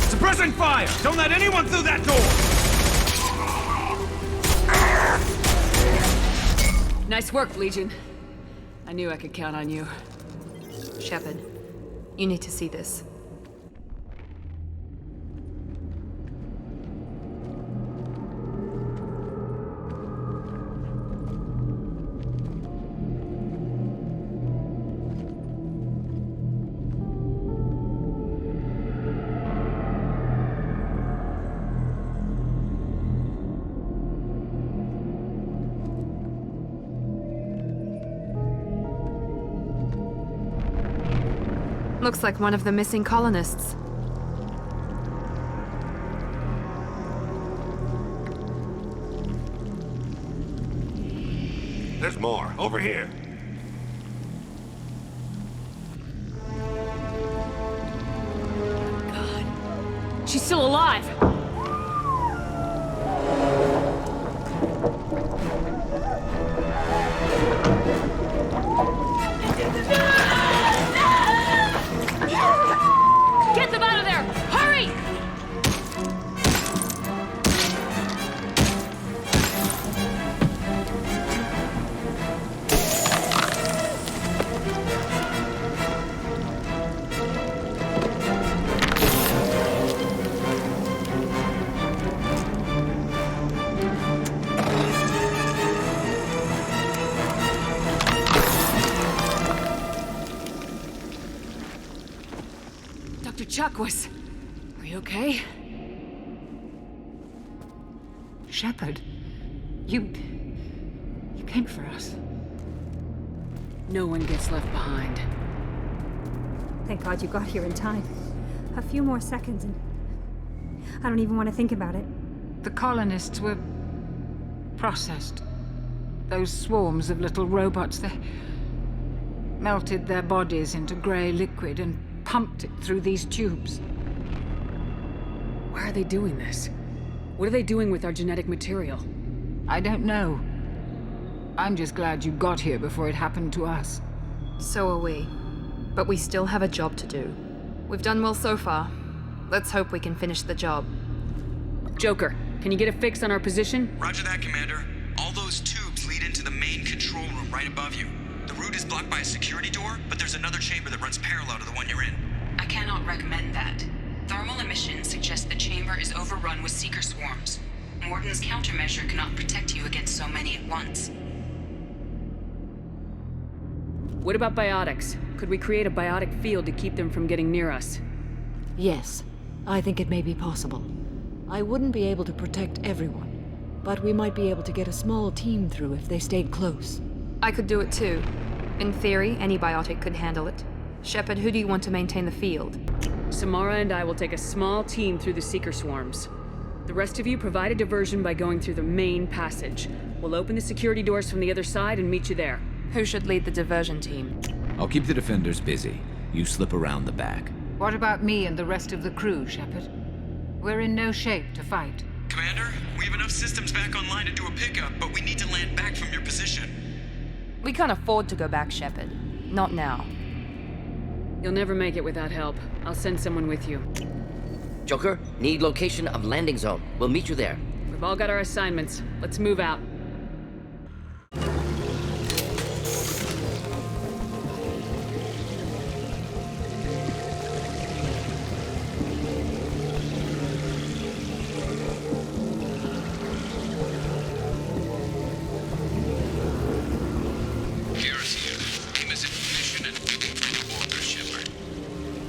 Suppressing fire! Don't let anyone through that door! Nice work, Legion. I knew I could count on you. Shepard, you need to see this. Looks like one of the missing colonists. There's more. Over here. She's still alive! Get them out of there! Hurry! Dr. Chakwas, are you okay? Shepard, you came for us. No one gets left behind. Thank God you got here in time. A few more seconds and I don't even want to think about it. The colonists were processed. Those swarms of little robots, they melted their bodies into grey liquid and pumped it through these tubes. Why are they doing this? What are they doing with our genetic material? I don't know. I'm just glad you got here before it happened to us. So are we. But we still have a job to do. We've done well so far. Let's hope we can finish the job. Joker, can you get a fix on our position? Roger that, Commander. All those tubes lead into the main control room right above you. The route is blocked by a security door, but there's another chamber that runs parallel to the one you're in. I cannot recommend that. Thermal emissions suggest the chamber is overrun with seeker swarms. Morden's countermeasure cannot protect you against so many at once. What about biotics? Could we create a biotic field to keep them from getting near us? Yes, I think it may be possible. I wouldn't be able to protect everyone, but we might be able to get a small team through if they stayed close. I could do it too. In theory, any biotic could handle it. Shepard, who do you want to maintain the field? Samara and I will take a small team through the seeker swarms. The rest of you provide a diversion by going through the main passage. We'll open the security doors from the other side and meet you there. Who should lead the diversion team? I'll keep the defenders busy. You slip around the back. What about me and the rest of the crew, Shepard? We're in no shape to fight. Commander, we have enough systems back online to do a pickup, but we need to land back from your position. We can't afford to go back, Shepard. Not now. You'll never make it without help. I'll send someone with you. Joker, need location of landing zone. We'll meet you there. We've all got our assignments. Let's move out.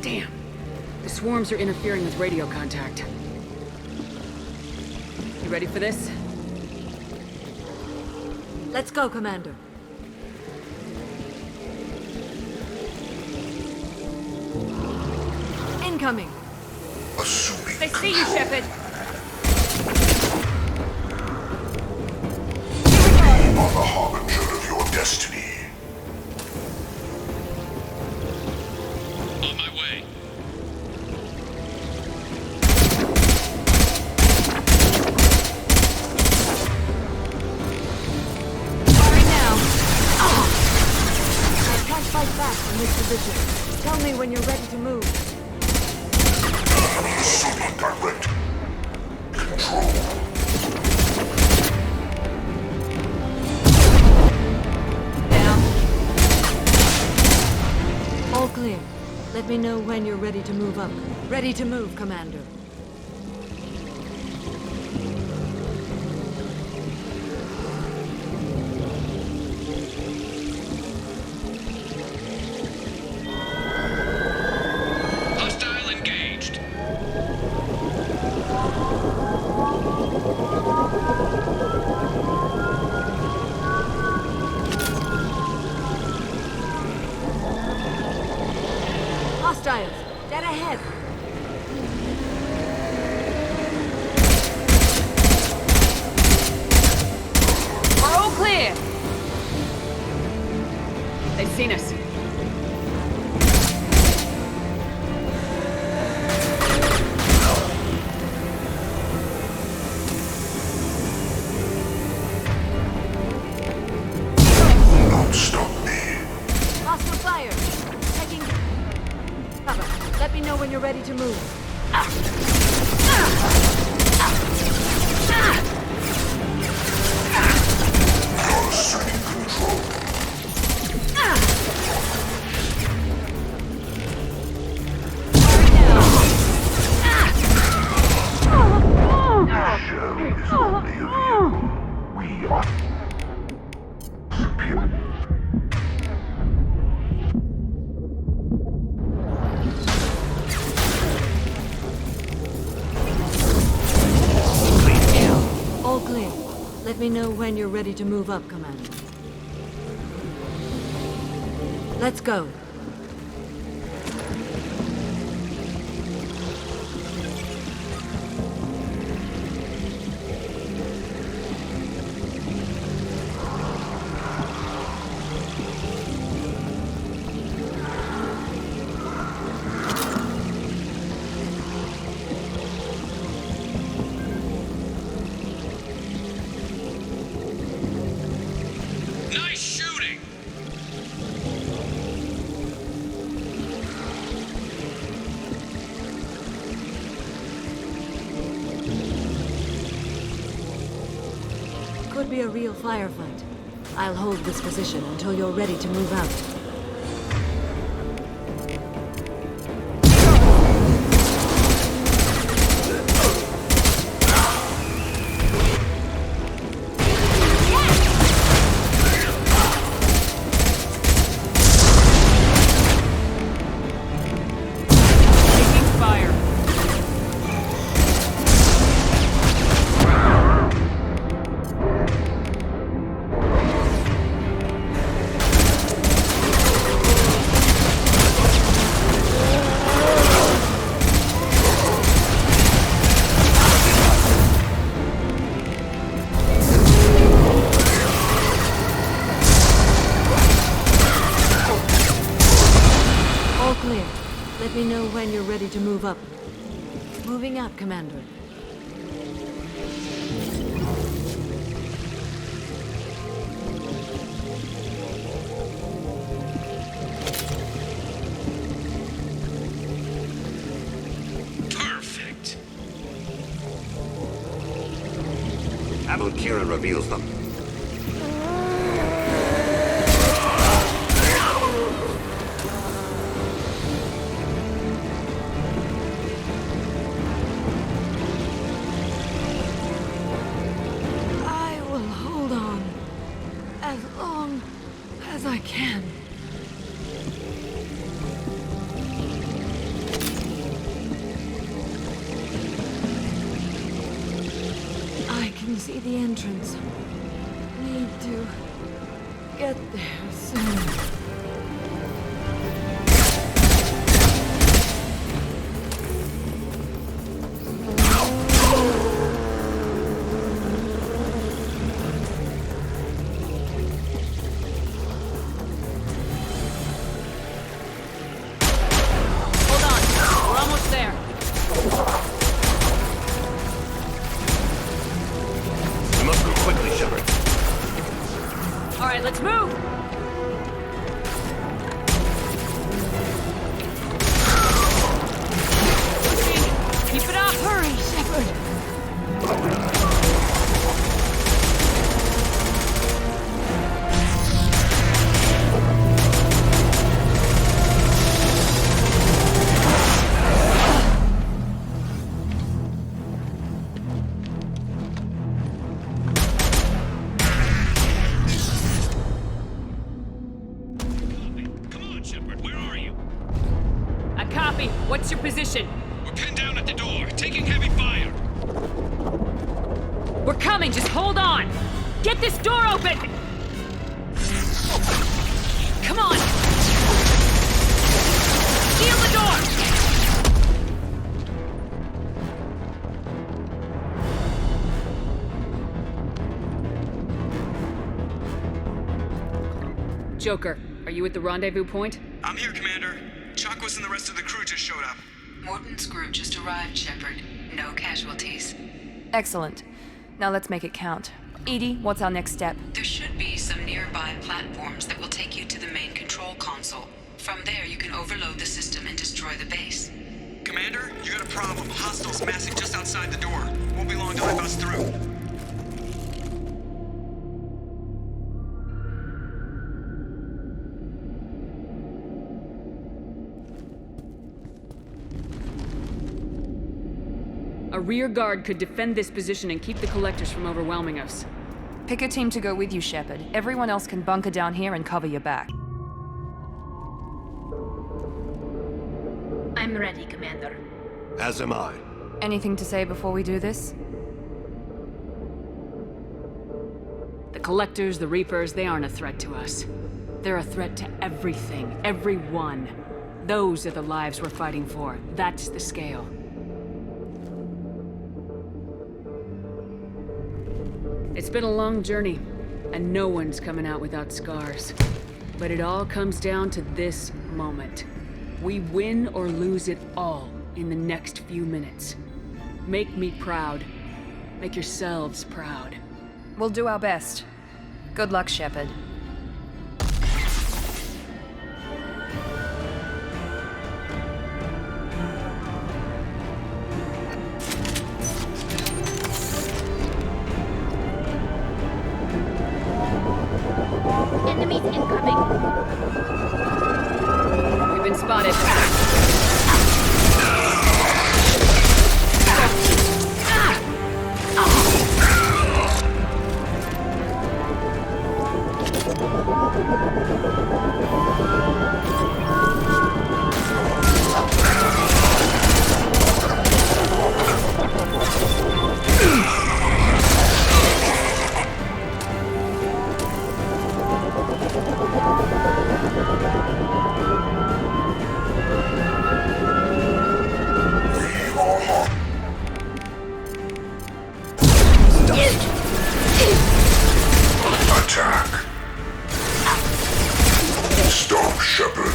Damn. The swarms are interfering with radio contact. You ready for this? Let's go, Commander. Incoming! Assuming They see you, Shepard! you are the harbinger of your destiny. On my way. Right now! I can't fight back from this position. Tell me when you're ready to move. Enemy assuming direct control. Down. All clear. Let me know when you're ready to move up. Ready to move, Commander. Hostile engaged. Hostiles! Dead ahead! We're all clear! They've seen us. Not stop me. Hostile fire! Taking cover. Let me know when you're ready to move. You're assuming control. Shell is only a vehicle. We are superior. All clear. Let me know when you're ready to move up, Commander. Let's go. Nice shooting! Could be a real firefight. I'll hold this position until you're ready to move out. Let me know when you're ready to move up. Moving up, Commander. Perfect. Abu Kira reveals them. See the entrance. Need to get there soon. Hold on, we're almost there. Quickly, Shepard. All right, let's move! Keep it up! Hurry, Shepard! What's your position? We're pinned down at the door, taking heavy fire. We're coming, just hold on! Get this door open! Come on! Seal the door! Joker, are you at the rendezvous point? I'm here, Commander. Chakwas and the rest of the crew just showed up. Morton's group just arrived, Shepard. No casualties. Excellent. Now let's make it count. Edie, what's our next step? There should be some nearby platforms that will take you to the main control console. From there, you can overload the system and destroy the base. Commander, you got a problem. Hostiles massing just outside the door. Won't be long till I bust through. A rear guard could defend this position and keep the collectors from overwhelming us. Pick a team to go with you, Shepard. Everyone else can bunker down here and cover your back. I'm ready, Commander. As am I. Anything to say before we do this? The collectors, the Reapers, they aren't a threat to us. They're a threat to everything, everyone. Those are the lives we're fighting for. That's the scale. It's been a long journey, and no one's coming out without scars. But it all comes down to this moment. We win or lose it all in the next few minutes. Make me proud. Make yourselves proud. We'll do our best. Good luck, Shepard. Attack. Stop, Shepard.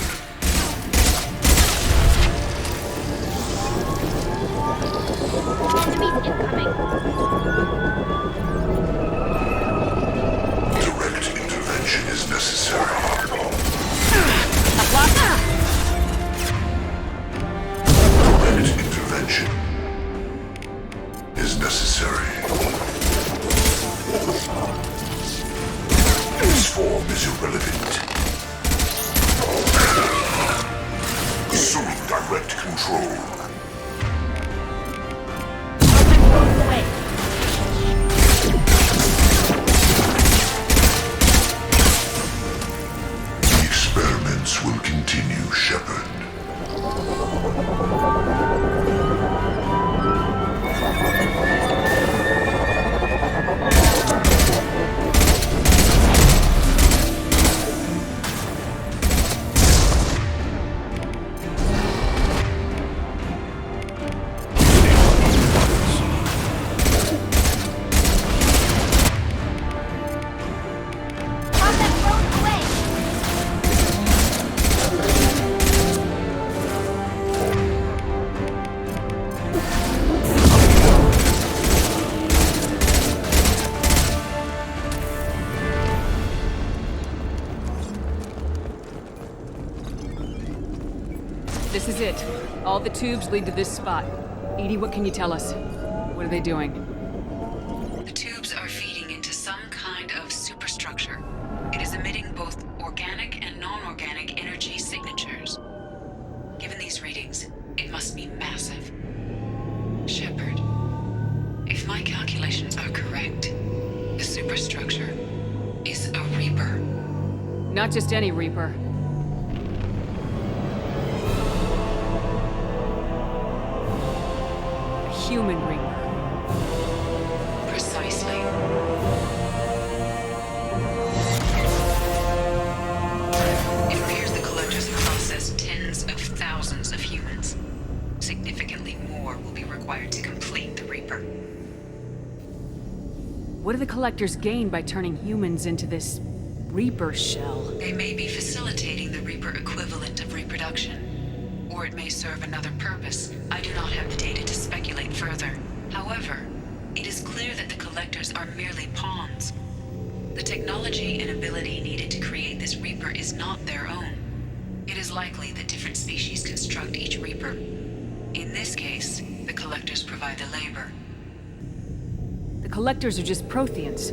Enemies incoming. Direct intervention is necessary. Direct intervention is necessary. This form is irrelevant. Assuming direct control. The experiments will continue, Shepard. This is it. All the tubes lead to this spot. Edie, what can you tell us? What are they doing? The tubes are feeding into some kind of superstructure. It is emitting both organic and non-organic energy signatures. Given these readings, it must be massive. Shepard, if my calculations are correct, the superstructure is a Reaper. Not just any Reaper. A human Reaper. Precisely. It appears the Collectors have processed tens of thousands of humans. Significantly more will be required to complete the Reaper. What do the Collectors gain by turning humans into this Reaper shell? They may be facilitating the Reaper equivalent of reproduction, or it may serve another purpose. I do not have the data to speculate further. However, it is clear that the Collectors are merely pawns. The technology and ability needed to create this Reaper is not their own. It is likely that different species construct each Reaper. In this case, the Collectors provide the labor. The Collectors are just Protheans.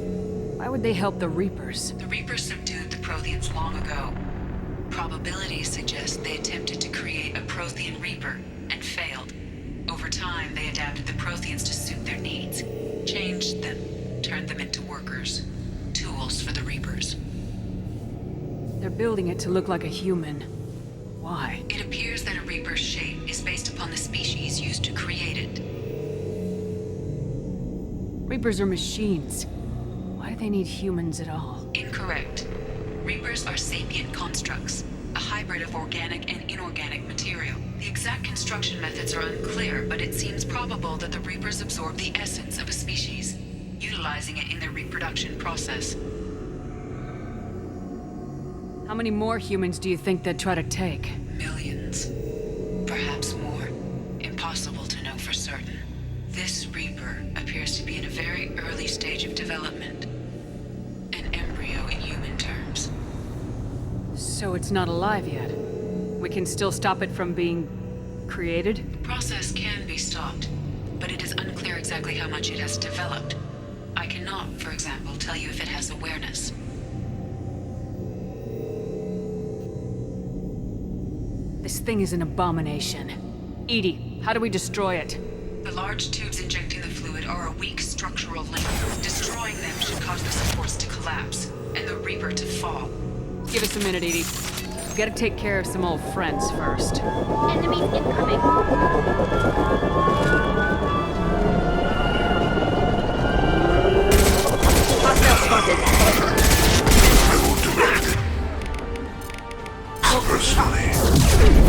Why would they help the Reapers? The Reapers subdued the Protheans long ago. Probabilities suggest they attempted to create a Prothean Reaper and failed. Over time, they adapted the Protheans to suit their needs, changed them, turned them into workers, tools for the Reapers. They're building it to look like a human. Why? It appears that a Reaper's shape is based upon the species used to create it. Reapers are machines. Why do they need humans at all? Incorrect. Reapers are sapient constructs, a hybrid of organic and inorganic material. The exact construction methods are unclear, but it seems probable that the Reapers absorb the essence of a species, utilizing it in their reproduction process. How many more humans do you think they'd try to take? Millions. Perhaps more. Impossible to know for certain. This Reaper appears to be in a very early stage of development. An embryo in human terms. So it's not alive yet. We can still stop it from being created? The process can be stopped, but it is unclear exactly how much it has developed. I cannot, for example, tell you if it has awareness. This thing is an abomination. Edie, how do we destroy it? The large tubes injecting the fluid are a weak structural link. Destroying them should cause the supports to collapse, and the Reaper to fall. Give us a minute, Edie. We gotta take care of some old friends first. Enemies incoming. Hostile spotted. I will direct it. Personally.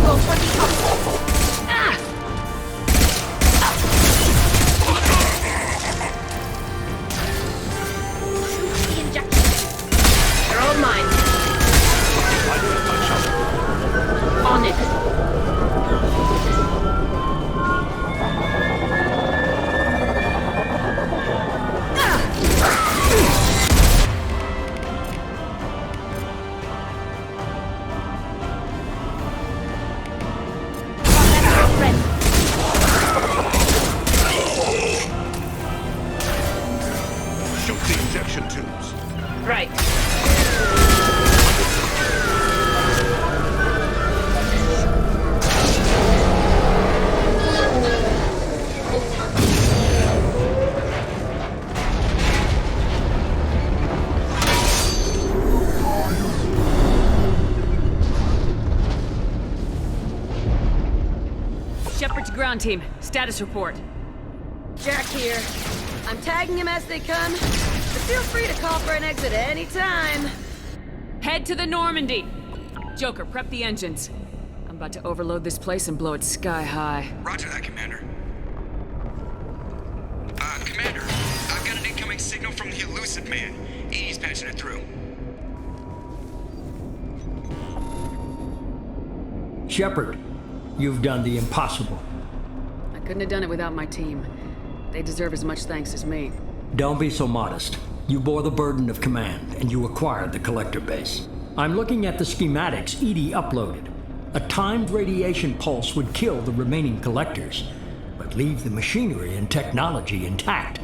Go for the obstacle. suction tubes. Right. Shepard to ground team. Status report. Jack here. I'm tagging him as they come, but feel free to call for an exit any time. Head to the Normandy. Joker, prep the engines. I'm about to overload this place and blow it sky high. Roger that, Commander. Commander, I've got an incoming signal from the elusive man. He's patching it through. Shepard, you've done the impossible. I couldn't have done it without my team. They deserve as much thanks as me. Don't be so modest. You bore the burden of command, and you acquired the Collector base. I'm looking at the schematics Edie uploaded. A timed radiation pulse would kill the remaining Collectors, but leave the machinery and technology intact.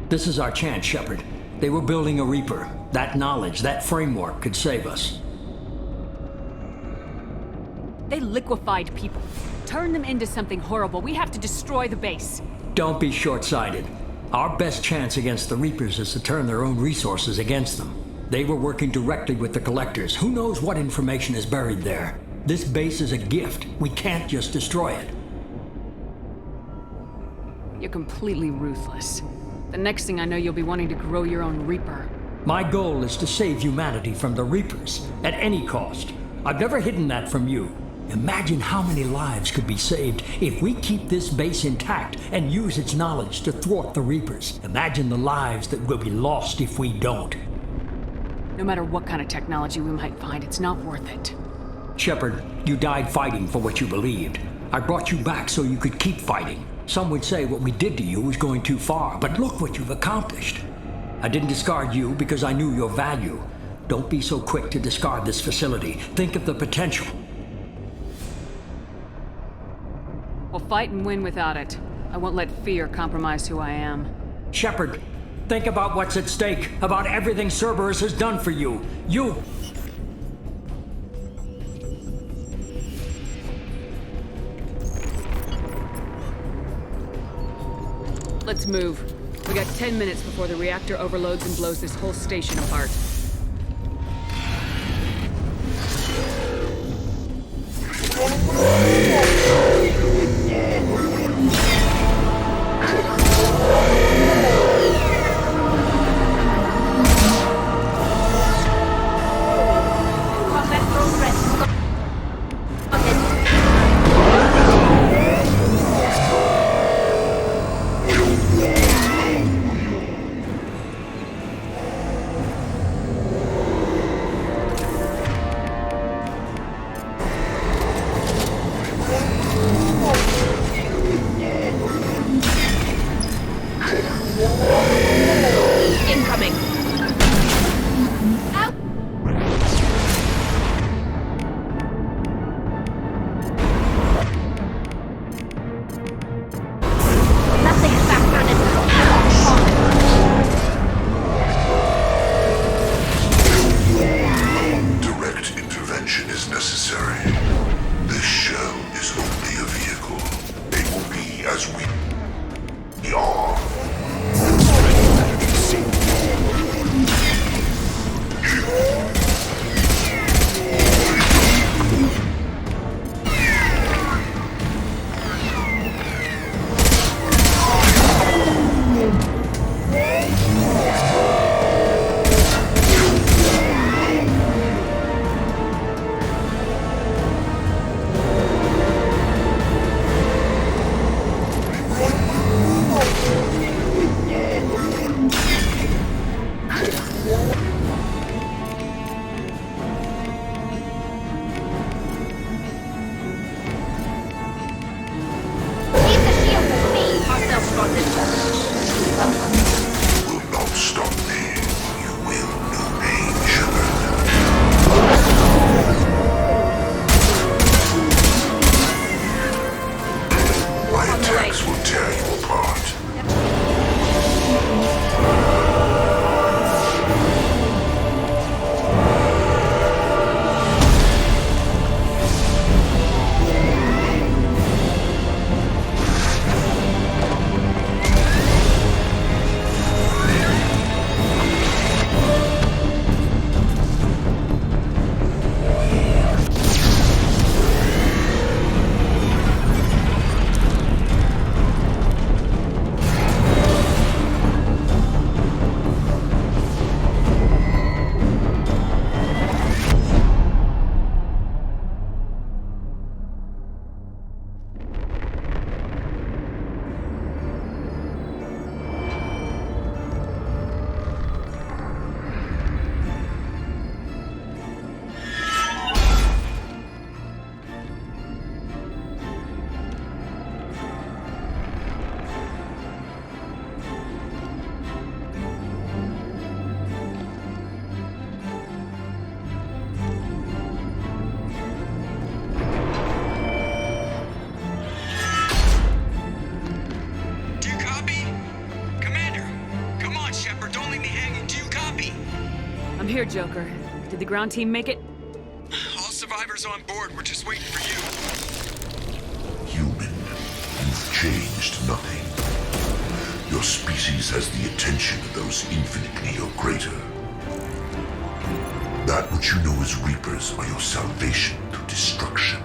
This is our chance, Shepard. They were building a Reaper. That knowledge, that framework could save us. They liquefied people. Turned them into something horrible. We have to destroy the base. Don't be short-sighted. Our best chance against the Reapers is to turn their own resources against them. They were working directly with the Collectors. Who knows what information is buried there? This base is a gift. We can't just destroy it. You're completely ruthless. The next thing I know, you'll be wanting to grow your own Reaper. My goal is to save humanity from the Reapers, at any cost. I've never hidden that from you. Imagine how many lives could be saved if we keep this base intact and use its knowledge to thwart the Reapers. Imagine the lives that will be lost if we don't. No matter what kind of technology we might find, it's not worth it. Shepard, you died fighting for what you believed. I brought you back so you could keep fighting. Some would say what we did to you was going too far, but look what you've accomplished. I didn't discard you because I knew your value. Don't be so quick to discard this facility. Think of the potential. We'll fight and win without it. I won't let fear compromise who I am. Shepard, think about what's at stake, about everything Cerberus has done for you. Let's move. We got 10 minutes before the reactor overloads and blows this whole station apart. here, Joker. Did the ground team make it? All survivors on board. We're just waiting for you. Human, you've changed nothing. Your species has the attention of those infinitely or greater. That which you know as Reapers are your salvation through destruction.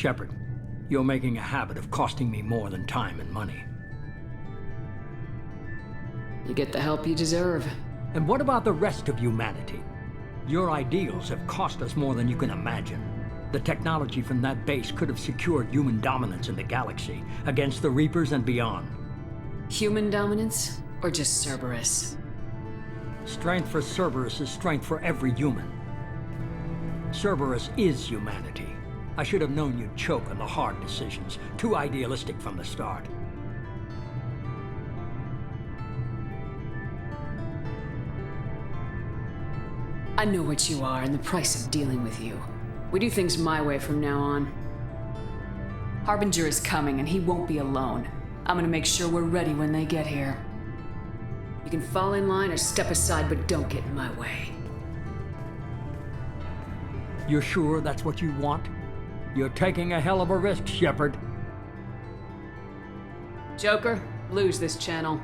Shepard, you're making a habit of costing me more than time and money. You get the help you deserve. And what about the rest of humanity? Your ideals have cost us more than you can imagine. The technology from that base could have secured human dominance in the galaxy against the Reapers and beyond. Human dominance? Or just Cerberus? Strength for Cerberus is strength for every human. Cerberus is humanity. I should have known you'd choke on the hard decisions. Too idealistic from the start. I know what you are and the price of dealing with you. We do things my way from now on. Harbinger is coming and he won't be alone. I'm gonna make sure we're ready when they get here. You can fall in line or step aside, but don't get in my way. You're sure that's what you want? You're taking a hell of a risk, Shepard. Joker, lose this channel.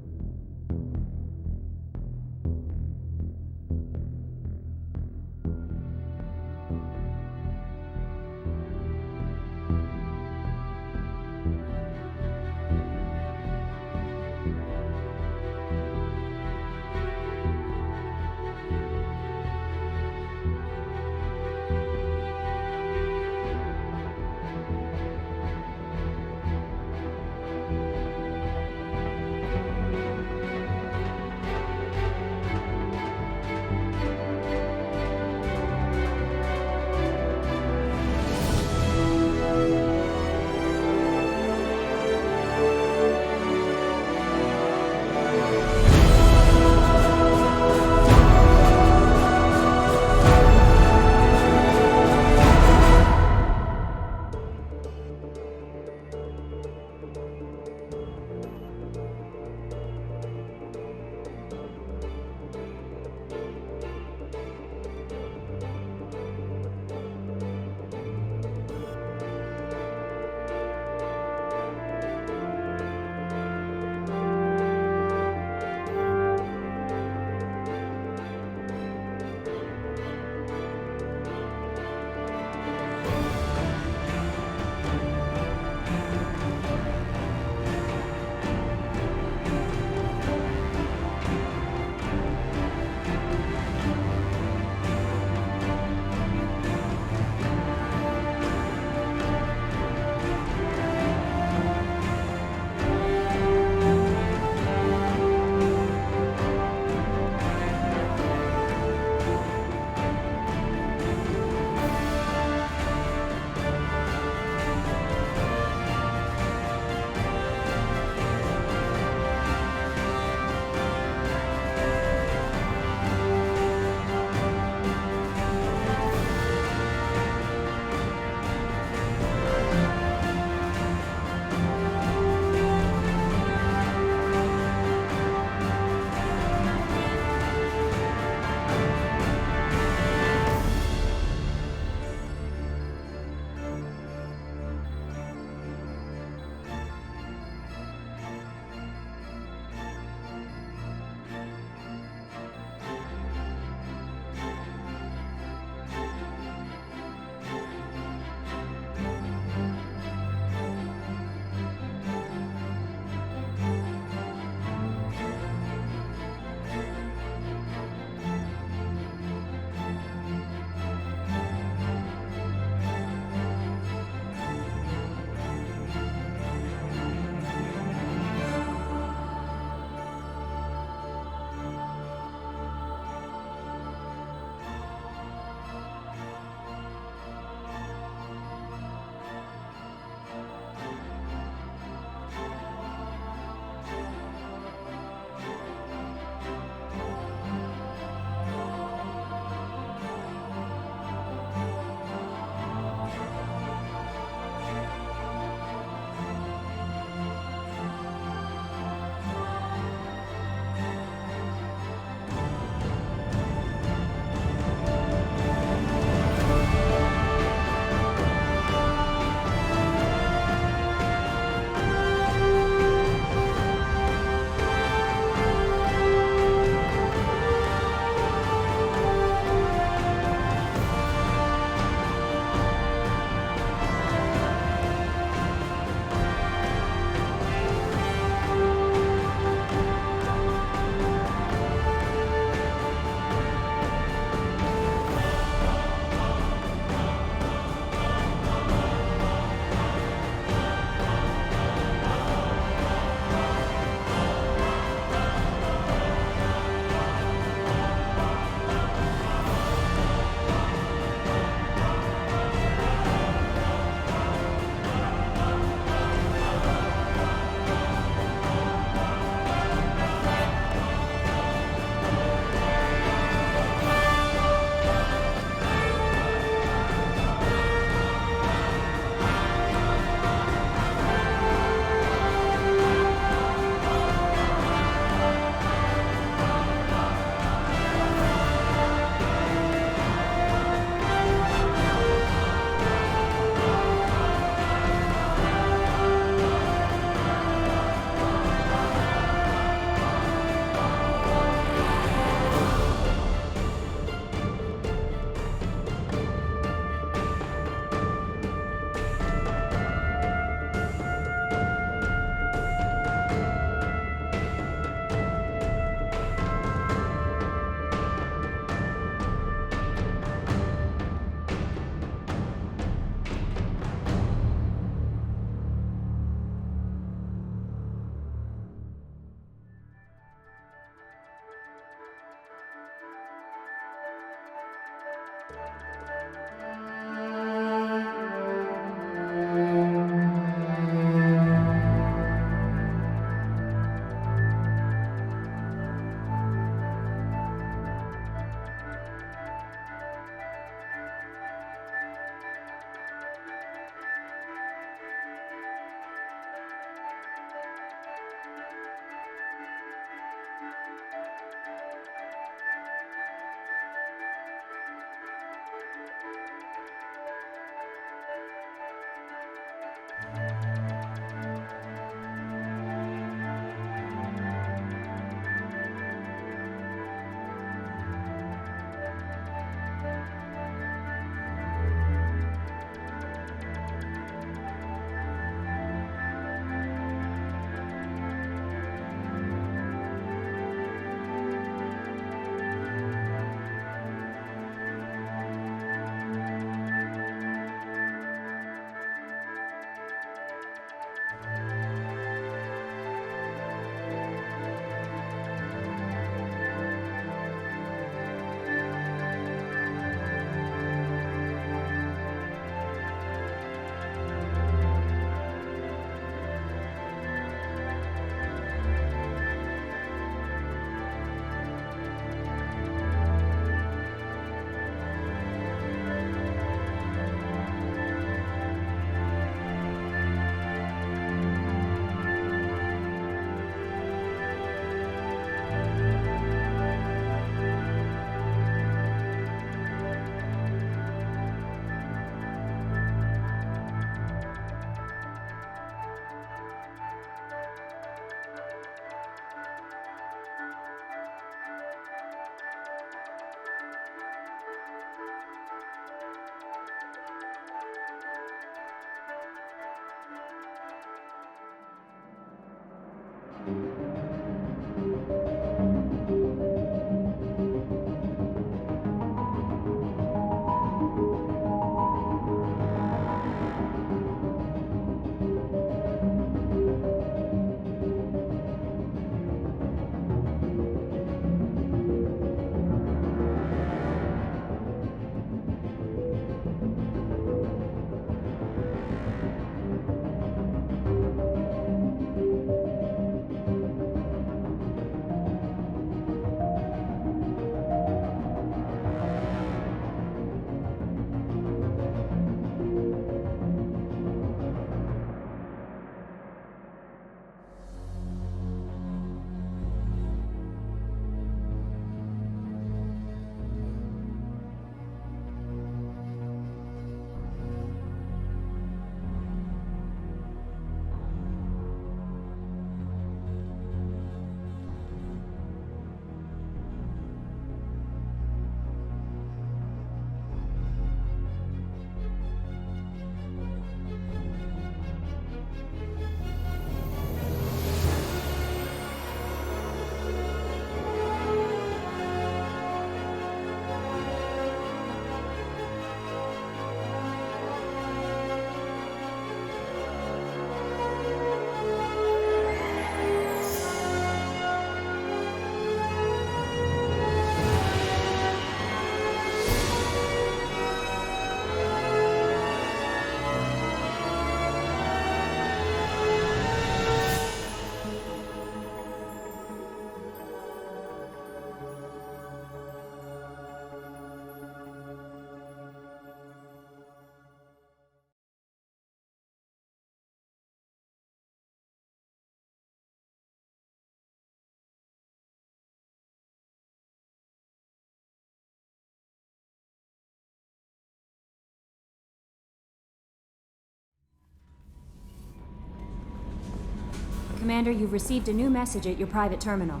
Commander, you've received a new message at your private terminal.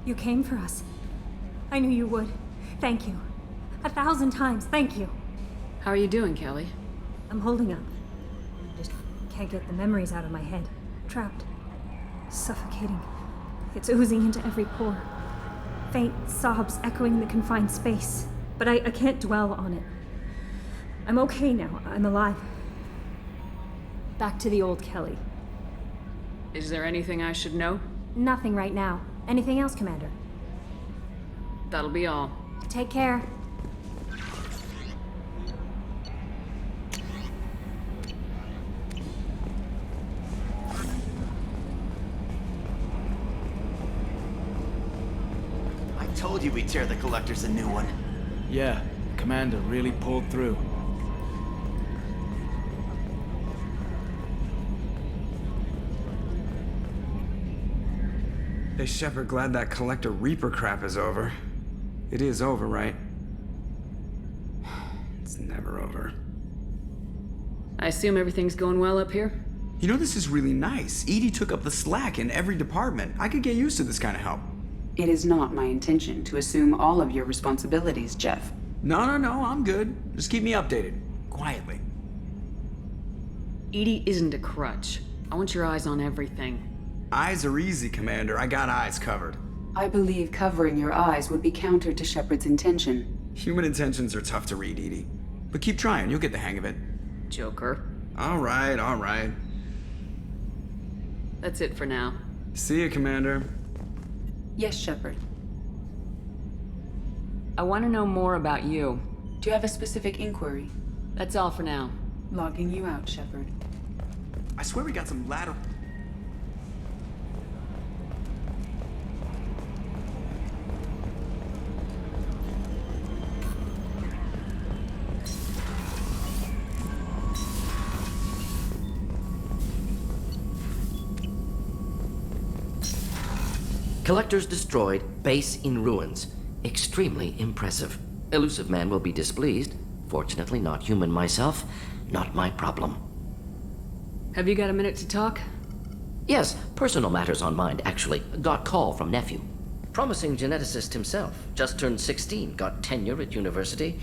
You came for us. I knew you would. Thank you. 1,000 times, thank you. How are you doing, Kelly? I'm holding up. Just can't get the memories out of my head. Trapped. Suffocating. It's oozing into every pore. Faint sobs echoing the confined space. But I can't dwell on it. I'm okay now. I'm alive. Back to the old Kelly. Is there anything I should know? Nothing right now. Anything else, Commander? That'll be all. Take care. I told you we'd tear the Collectors a new one. Yeah, Commander really pulled through. Hey, Shepard, glad that Collector Reaper crap is over. It is over, right? It's never over. I assume everything's going well up here? You know, this is really nice. Edie took up the slack in every department. I could get used to this kind of help. It is not my intention to assume all of your responsibilities, Jeff. No, I'm good. Just keep me updated. Quietly. Edie isn't a crutch. I want your eyes on everything. Eyes are easy, Commander. I got eyes covered. I believe covering your eyes would be counter to Shepard's intention. Human intentions are tough to read, Edie. But keep trying, you'll get the hang of it. Joker. All right. That's it for now. See you, Commander. Yes, Shepard. I want to know more about you. Do you have a specific inquiry? That's all for now. Logging you out, Shepard. I swear we got some lateral... Collectors destroyed, base in ruins. Extremely impressive. Elusive man will be displeased. Fortunately, not human myself. Not my problem. Have you got a minute to talk? Yes, personal matters on mind, actually. Got call from nephew. Promising geneticist himself. Just turned 16, got tenure at university.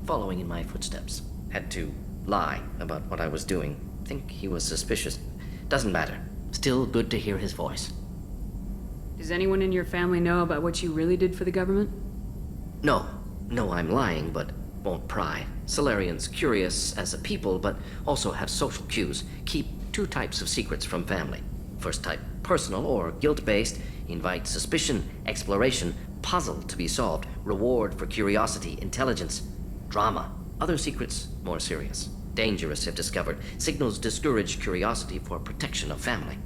Following in my footsteps. Had to lie about what I was doing. Think he was suspicious. Doesn't matter. Still good to hear his voice. Does anyone in your family know about what you really did for the government? No, I'm lying, but won't pry. Solarians curious as a people, but also have social cues. Keep two types of secrets from family. First type, personal or guilt-based, invite suspicion, exploration, puzzle to be solved, reward for curiosity, intelligence, drama. Other secrets, more serious. Dangerous if discovered. Signals discourage curiosity for protection of family.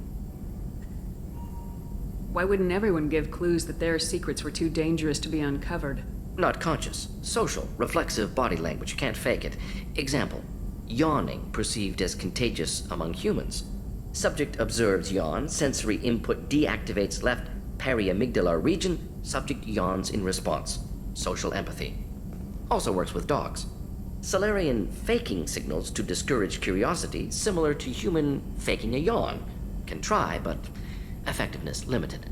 Why wouldn't everyone give clues that their secrets were too dangerous to be uncovered? Not conscious. Social, reflexive body language. Can't fake it. Example. Yawning perceived as contagious among humans. Subject observes yawn. Sensory input deactivates left periamygdalar region. Subject yawns in response. Social empathy. Also works with dogs. Solarian faking signals to discourage curiosity, similar to human faking a yawn. Can try, but effectiveness limited.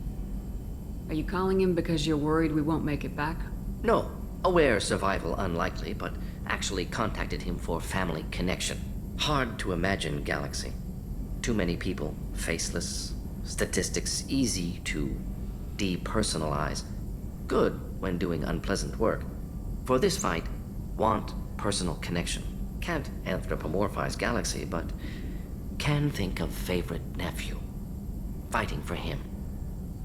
Are you calling him because you're worried we won't make it back? No. Aware survival unlikely, but actually contacted him for family connection. Hard to imagine galaxy. Too many people, faceless, statistics easy to depersonalize. Good when doing unpleasant work. For this fight, want personal connection. Can't anthropomorphize galaxy, but can think of favorite nephew. Fighting for him.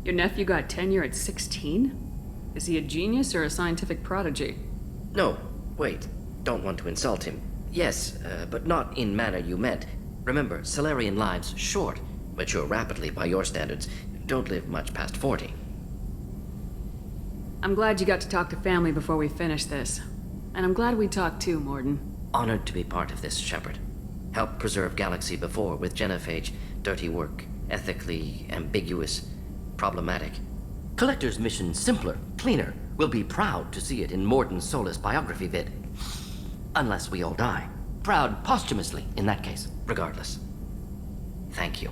Your nephew got tenure at 16? Is he a genius or a scientific prodigy? No, wait. Don't want to insult him. Yes, but not in manner you meant. Remember, Solarian lives short. Mature rapidly by your standards. Don't live much past 40. I'm glad you got to talk to family before we finish this. And I'm glad we talked too, Morden. Honored to be part of this, Shepard. Helped preserve Galaxy before with genophage. Dirty work. Ethically ambiguous. Problematic. Collector's mission simpler, cleaner. We'll be proud to see it in Morden's Solus biography vid. Unless we all die. Proud posthumously, in that case. Regardless. Thank you.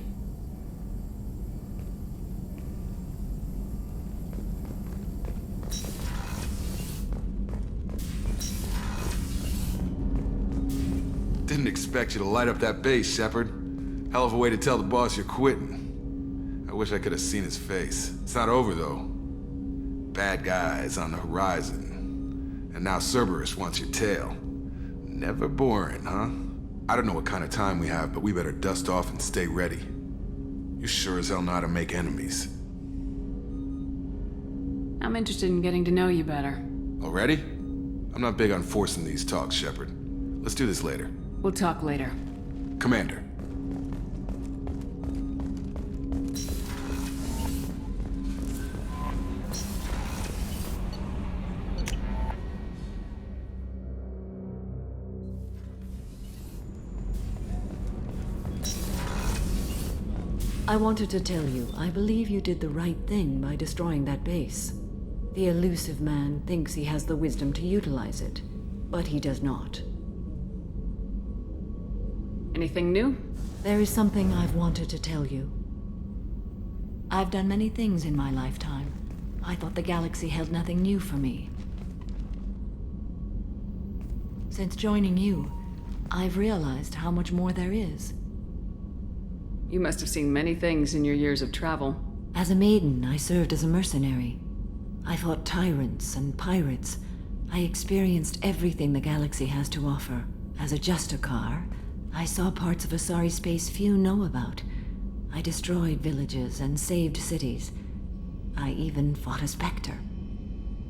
Didn't expect you to light up that base, Shepard. Hell of a way to tell the boss you're quitting. I wish I could have seen his face. It's not over, though. Bad guys on the horizon. And now Cerberus wants your tail. Never boring, huh? I don't know what kind of time we have, but we better dust off and stay ready. You sure as hell know how to make enemies. I'm interested in getting to know you better. Already? I'm not big on forcing these talks, Shepard. Let's do this later. We'll talk later. Commander. I wanted to tell you, I believe you did the right thing by destroying that base. The elusive man thinks he has the wisdom to utilize it, but he does not. Anything new? There is something I've wanted to tell you. I've done many things in my lifetime. I thought the galaxy held nothing new for me. Since joining you, I've realized how much more there is. You must have seen many things in your years of travel. As a maiden, I served as a mercenary. I fought tyrants and pirates. I experienced everything the galaxy has to offer. As a Justicar, I saw parts of Asari space few know about. I destroyed villages and saved cities. I even fought a Spectre.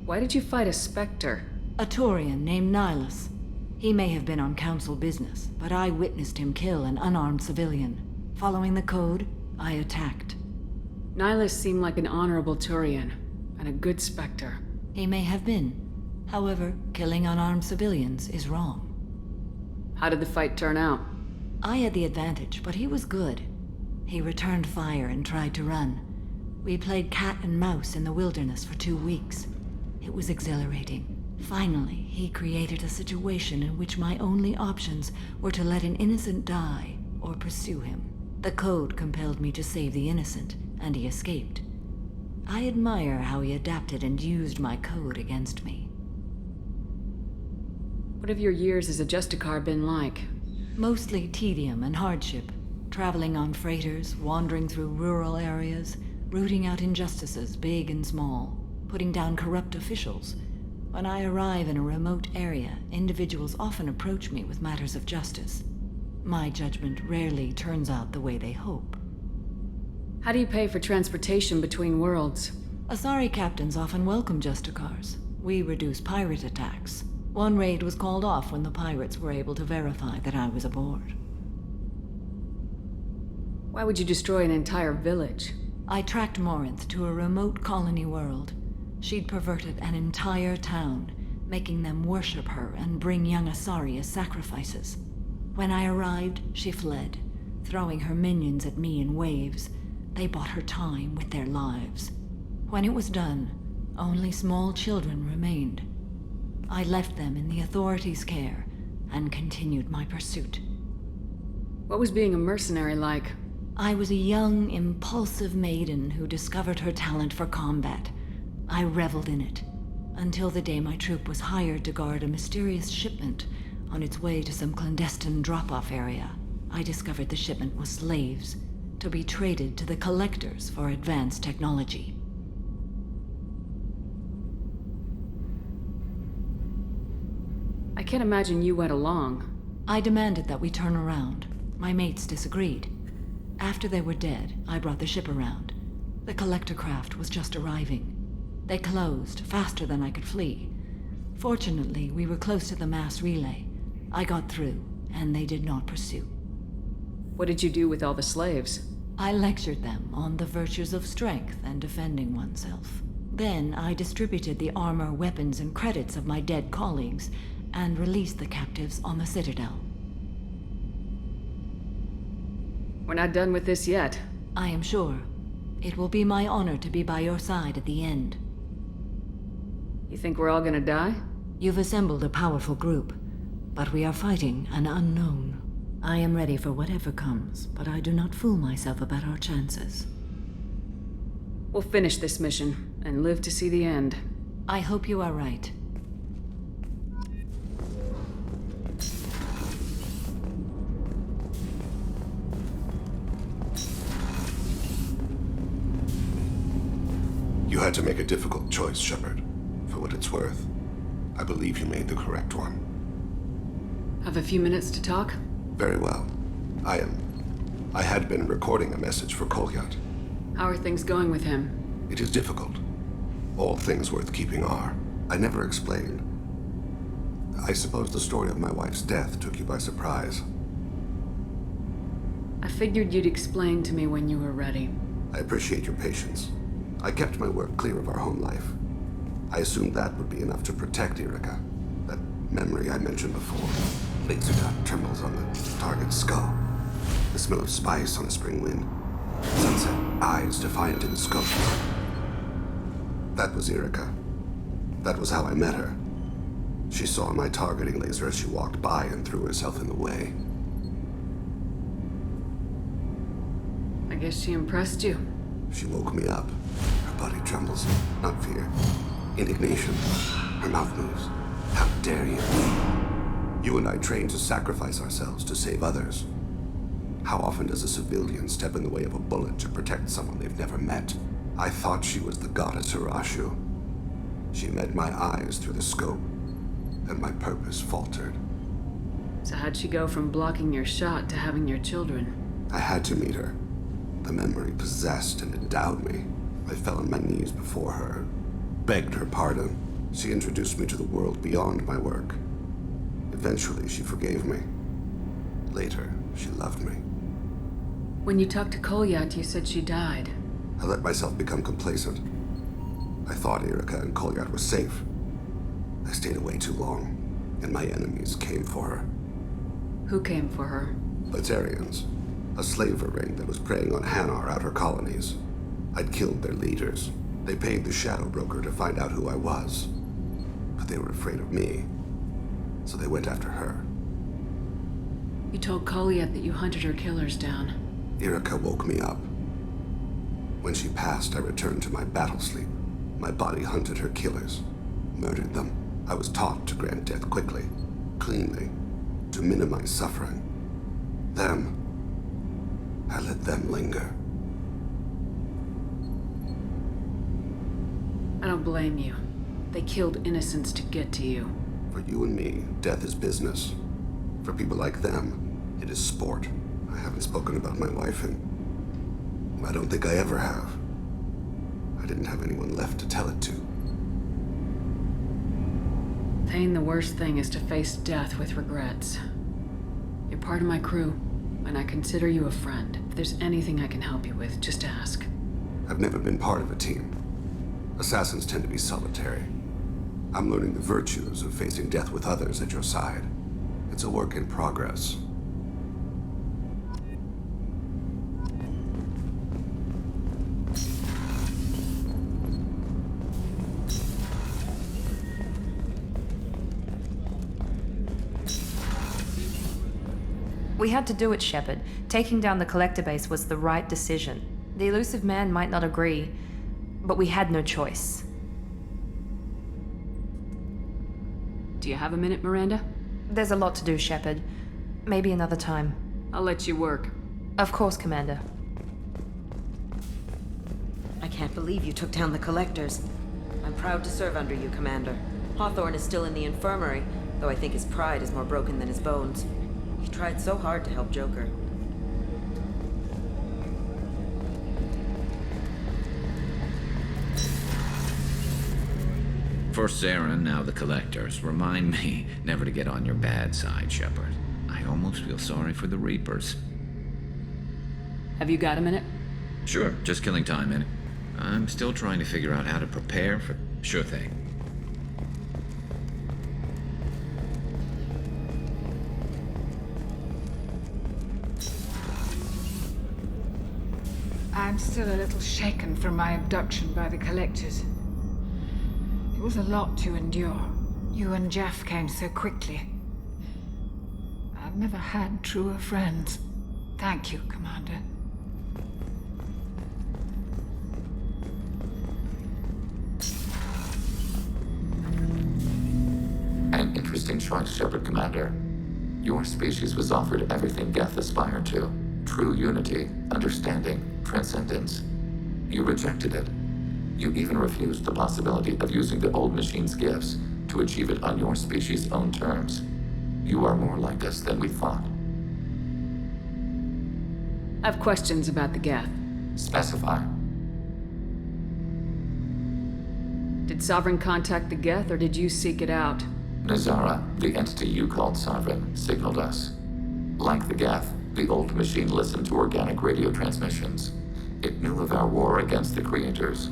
Why did you fight a Spectre? A Taurian named Nihilus. He may have been on council business, but I witnessed him kill an unarmed civilian. Following the code, I attacked. Nihilus seemed like an honorable Turian, and a good Spectre. He may have been. However, killing unarmed civilians is wrong. How did the fight turn out? I had the advantage, but he was good. He returned fire and tried to run. We played cat and mouse in the wilderness for 2 weeks. It was exhilarating. Finally, he created a situation in which my only options were to let an innocent die or pursue him. The code compelled me to save the innocent, and he escaped. I admire how he adapted and used my code against me. What have your years as a Justicar been like? Mostly tedium and hardship. traveling on freighters, wandering through rural areas, rooting out injustices big and small, putting down corrupt officials. When I arrive in a remote area, individuals often approach me with matters of justice. My judgment rarely turns out the way they hope. How do you pay for transportation between worlds? Asari captains often welcome Justicars. We reduce pirate attacks. One raid was called off when the pirates were able to verify that I was aboard. Why would you destroy an entire village? I tracked Morinth to a remote colony world. She'd perverted an entire town, making them worship her and bring young Asari as sacrifices. When I arrived, she fled, throwing her minions at me in waves. They bought her time with their lives. When it was done, only small children remained. I left them in the authorities' care and continued my pursuit. What was being a mercenary like? I was a young, impulsive maiden who discovered her talent for combat. I reveled in it, until the day my troop was hired to guard a mysterious shipment on its way to some clandestine drop-off area. I discovered the shipment was slaves, to be traded to the collectors for advanced technology. I can't imagine you went along. I demanded that we turn around. My mates disagreed. After they were dead, I brought the ship around. The collector craft was just arriving. They closed faster than I could flee. Fortunately, we were close to the mass relay. I got through, and they did not pursue. What did you do with all the slaves? I lectured them on the virtues of strength and defending oneself. Then I distributed the armor, weapons, and credits of my dead colleagues, and released the captives on the Citadel. We're not done with this yet. I am sure. It will be my honor to be by your side at the end. You think we're all gonna die? You've assembled a powerful group, but we are fighting an unknown. I am ready for whatever comes, but I do not fool myself about our chances. We'll finish this mission, and live to see the end. I hope you are right. You had to make a difficult choice, Shepard. For what it's worth, I believe you made the correct one. Have a few minutes to talk? Very well. I had been recording a message for Kolyat. How are things going with him? It is difficult. All things worth keeping are. I never explained. I suppose the story of my wife's death took you by surprise. I figured you'd explain to me when you were ready. I appreciate your patience. I kept my work clear of our home life. I assumed that would be enough to protect Erica. That memory I mentioned before. Laser dot trembles on the target's skull. The smell of spice on a spring wind. Sunset, eyes defiant in the scope. That was Erica. That was how I met her. She saw my targeting laser as she walked by and threw herself in the way. I guess she impressed you. She woke me up. Her body trembles. Not fear. Indignation. Her mouth moves. How dare you? You and I trained to sacrifice ourselves to save others. How often does a civilian step in the way of a bullet to protect someone they've never met? I thought she was the goddess Hirashu. She met my eyes through the scope, and my purpose faltered. So how'd she go from blocking your shot to having your children? I had to meet her. The memory possessed and endowed me. I fell on my knees before her, begged her pardon. She introduced me to the world beyond my work. Eventually, she forgave me. Later, she loved me. When you talked to Kolyat, you said she died. I let myself become complacent. I thought Erica and Kolyat were safe. I stayed away too long, and my enemies came for her. Who came for her? Batarians. A slaver ring that was preying on Hanar outer colonies. I'd killed their leaders. They paid the shadow broker to find out who I was. But they were afraid of me, so they went after her. You told Kolyat that you hunted her killers down. Erica woke me up. When she passed, I returned to my battle sleep. My body hunted her killers, murdered them. I was taught to grant death quickly, cleanly, to minimize suffering. Them, let them linger. I don't blame you. They killed innocents to get to you. For you and me, death is business. For people like them, it is sport. I haven't spoken about my wife, and I don't think I ever have. I didn't have anyone left to tell it to. Thane, the worst thing is to face death with regrets. You're part of my crew, and I consider you a friend. If there's anything I can help you with, just ask. I've never been part of a team. Assassins tend to be solitary. I'm learning the virtues of facing death with others at your side. It's a work in progress. We had to do it, Shepard. Taking down the collector base was the right decision. The elusive man might not agree, but we had no choice. Do you have a minute, Miranda? There's a lot to do, Shepard. Maybe another time. I'll let you work. Of course, Commander. I can't believe you took down the collectors. I'm proud to serve under you, Commander. Hawthorne is still in the infirmary, though I think his pride is more broken than his bones. He tried so hard to help Joker. First Saren, now the Collectors. Remind me never to get on your bad side, Shepard. I almost feel sorry for the Reapers. Have you got a minute? Sure, just killing time in it. I'm still trying to figure out how to prepare for... Sure thing. I'm still a little shaken from my abduction by the Collectors. It was a lot to endure. You and Jeff came so quickly. I've never had truer friends. Thank you, Commander. An interesting choice, Shepard, Commander. Your species was offered everything Geth aspired to. True unity, understanding, transcendence. You rejected it. You even refused the possibility of using the old machine's gifts to achieve it on your species' own terms. You are more like us than we thought. I have questions about the Geth. Specify. Did Sovereign contact the Geth, or did you seek it out? Nazara, the entity you called Sovereign, signaled us. Like the Geth, the old machine listened to organic radio transmissions. It knew of our war against the creators.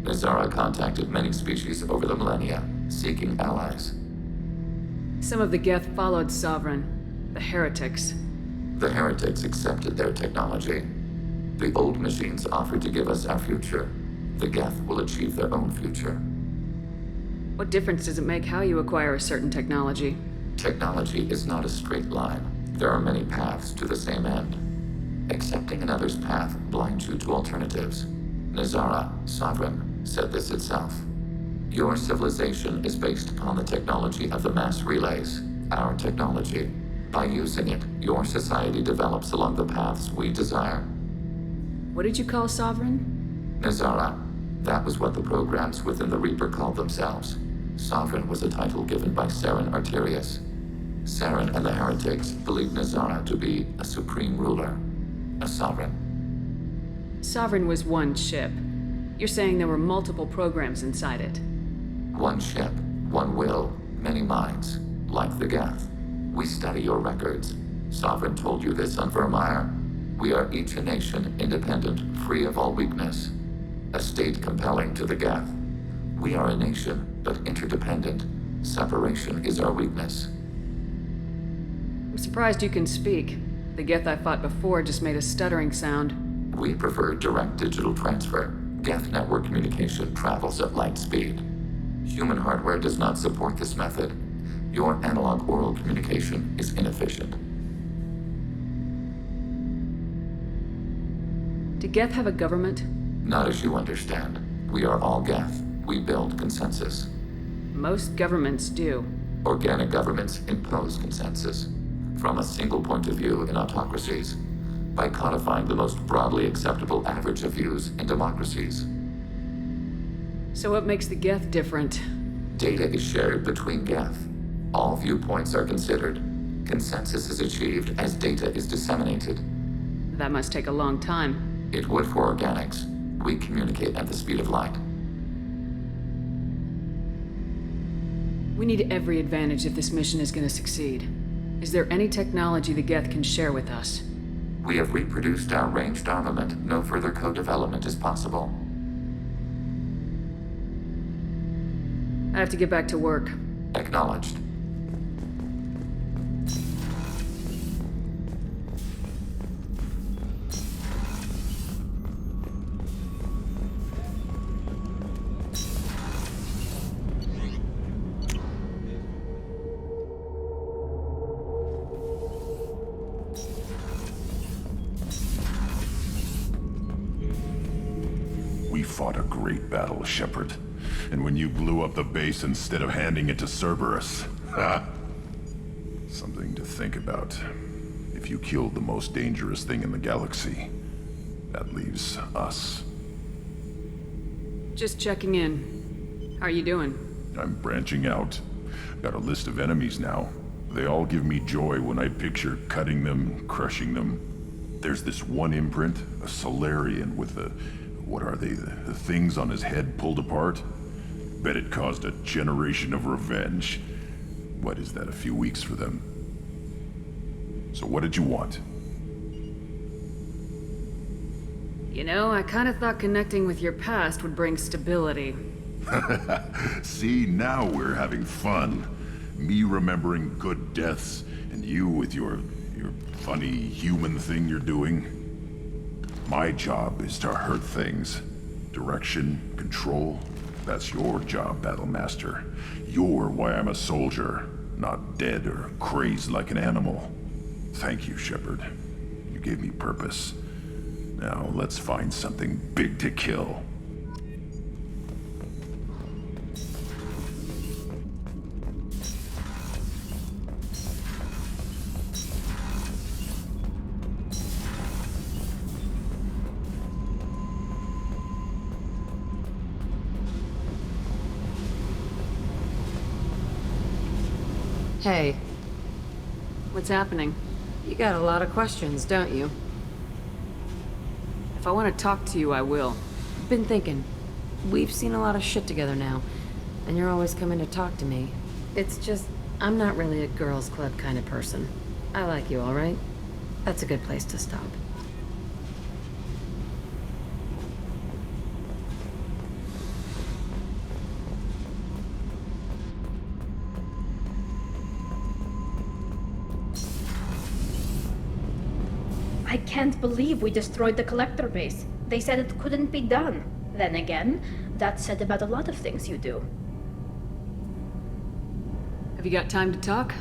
Nazara contacted many species over the millennia, seeking allies. Some of the Geth followed Sovereign, the heretics. The heretics accepted their technology. The old machines offered to give us our future. The Geth will achieve their own future. What difference does it make how you acquire a certain technology? Technology is not a straight line. There are many paths to the same end. Accepting another's path blinds you to alternatives. Nazara, Sovereign, said this itself. Your civilization is based upon the technology of the mass relays, our technology. By using it, your society develops along the paths we desire. What did you call Sovereign? Nazara. That was what the programs within the Reaper called themselves. Sovereign was a title given by Saren Arterius. Saren and the heretics believed Nazara to be a supreme ruler, a sovereign. Sovereign was one ship. You're saying there were multiple programs inside it. One ship, one will, many minds, like the Geth. We study your records. Sovereign told you this on Vermeer. We are each a nation, independent, free of all weakness. A state compelling to the Geth. We are a nation, but interdependent. Separation is our weakness. I'm surprised you can speak. The Geth I fought before just made a stuttering sound. We prefer direct digital transfer. Geth network communication travels at light speed. Human hardware does not support this method. Your analog oral communication is inefficient. Do Geth have a government? Not as you understand. We are all Geth. We build consensus. Most governments do. Organic governments impose consensus. From a single point of view in autocracies, by codifying the most broadly acceptable average of views in democracies. So what makes the Geth different? Data is shared between Geth. All viewpoints are considered. Consensus is achieved as data is disseminated. That must take a long time. It would for organics. We communicate at the speed of light. We need every advantage if this mission is going to succeed. Is there any technology the Geth can share with us? We have reproduced our ranged armament. No further co-development is possible. I have to get back to work. Acknowledged. We fought a great battle, Shepard. And when you blew up the base instead of handing it to Cerberus, something to think about. If you killed the most dangerous thing in the galaxy, that leaves us. Just checking in. How are you doing? I'm branching out. Got a list of enemies now. They all give me joy when I picture cutting them, crushing them. There's this one imprint, a Solarian with the... what are they? The things on his head pulled apart? Bet it caused a generation of revenge. What is that, a few weeks for them? So what did you want? You know, I kind of thought connecting with your past would bring stability. See, now we're having fun. Me remembering good deaths, and you with your funny human thing you're doing. My job is to hurt things. Direction, control. That's your job, Battlemaster. You're why I'm a soldier, not dead or crazed like an animal. Thank you, Shepard. You gave me purpose. Now let's find something big to kill. Hey. What's happening? You got a lot of questions, don't you? If I want to talk to you, I will. Been thinking. We've seen a lot of shit together now, and you're always coming to talk to me. It's just, I'm not really a girls' club kind of person. I like you, all right? That's a good place to stop. I can't believe we destroyed the collector base. They said it couldn't be done. Then again, that's said about a lot of things you do. Have you got time to talk?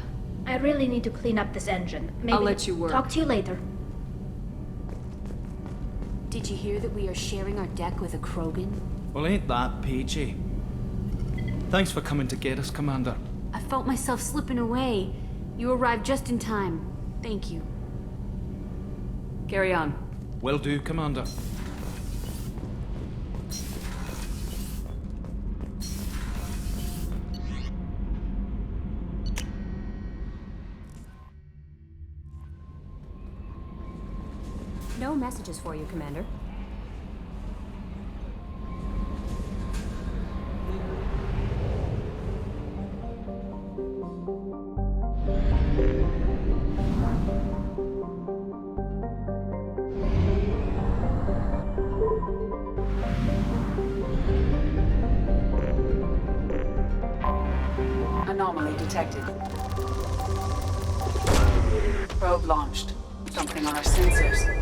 I really need to clean up this engine. Maybe I'll let you work. Talk to you later. Did you hear that we are sharing our deck with a Krogan? Well, ain't that peachy? Thanks for coming to get us, Commander. I felt myself slipping away. You arrived just in time. Thank you. Carry on. Will do, Commander. No messages for you, Commander. Anomaly detected. Probe launched. Something on our sensors.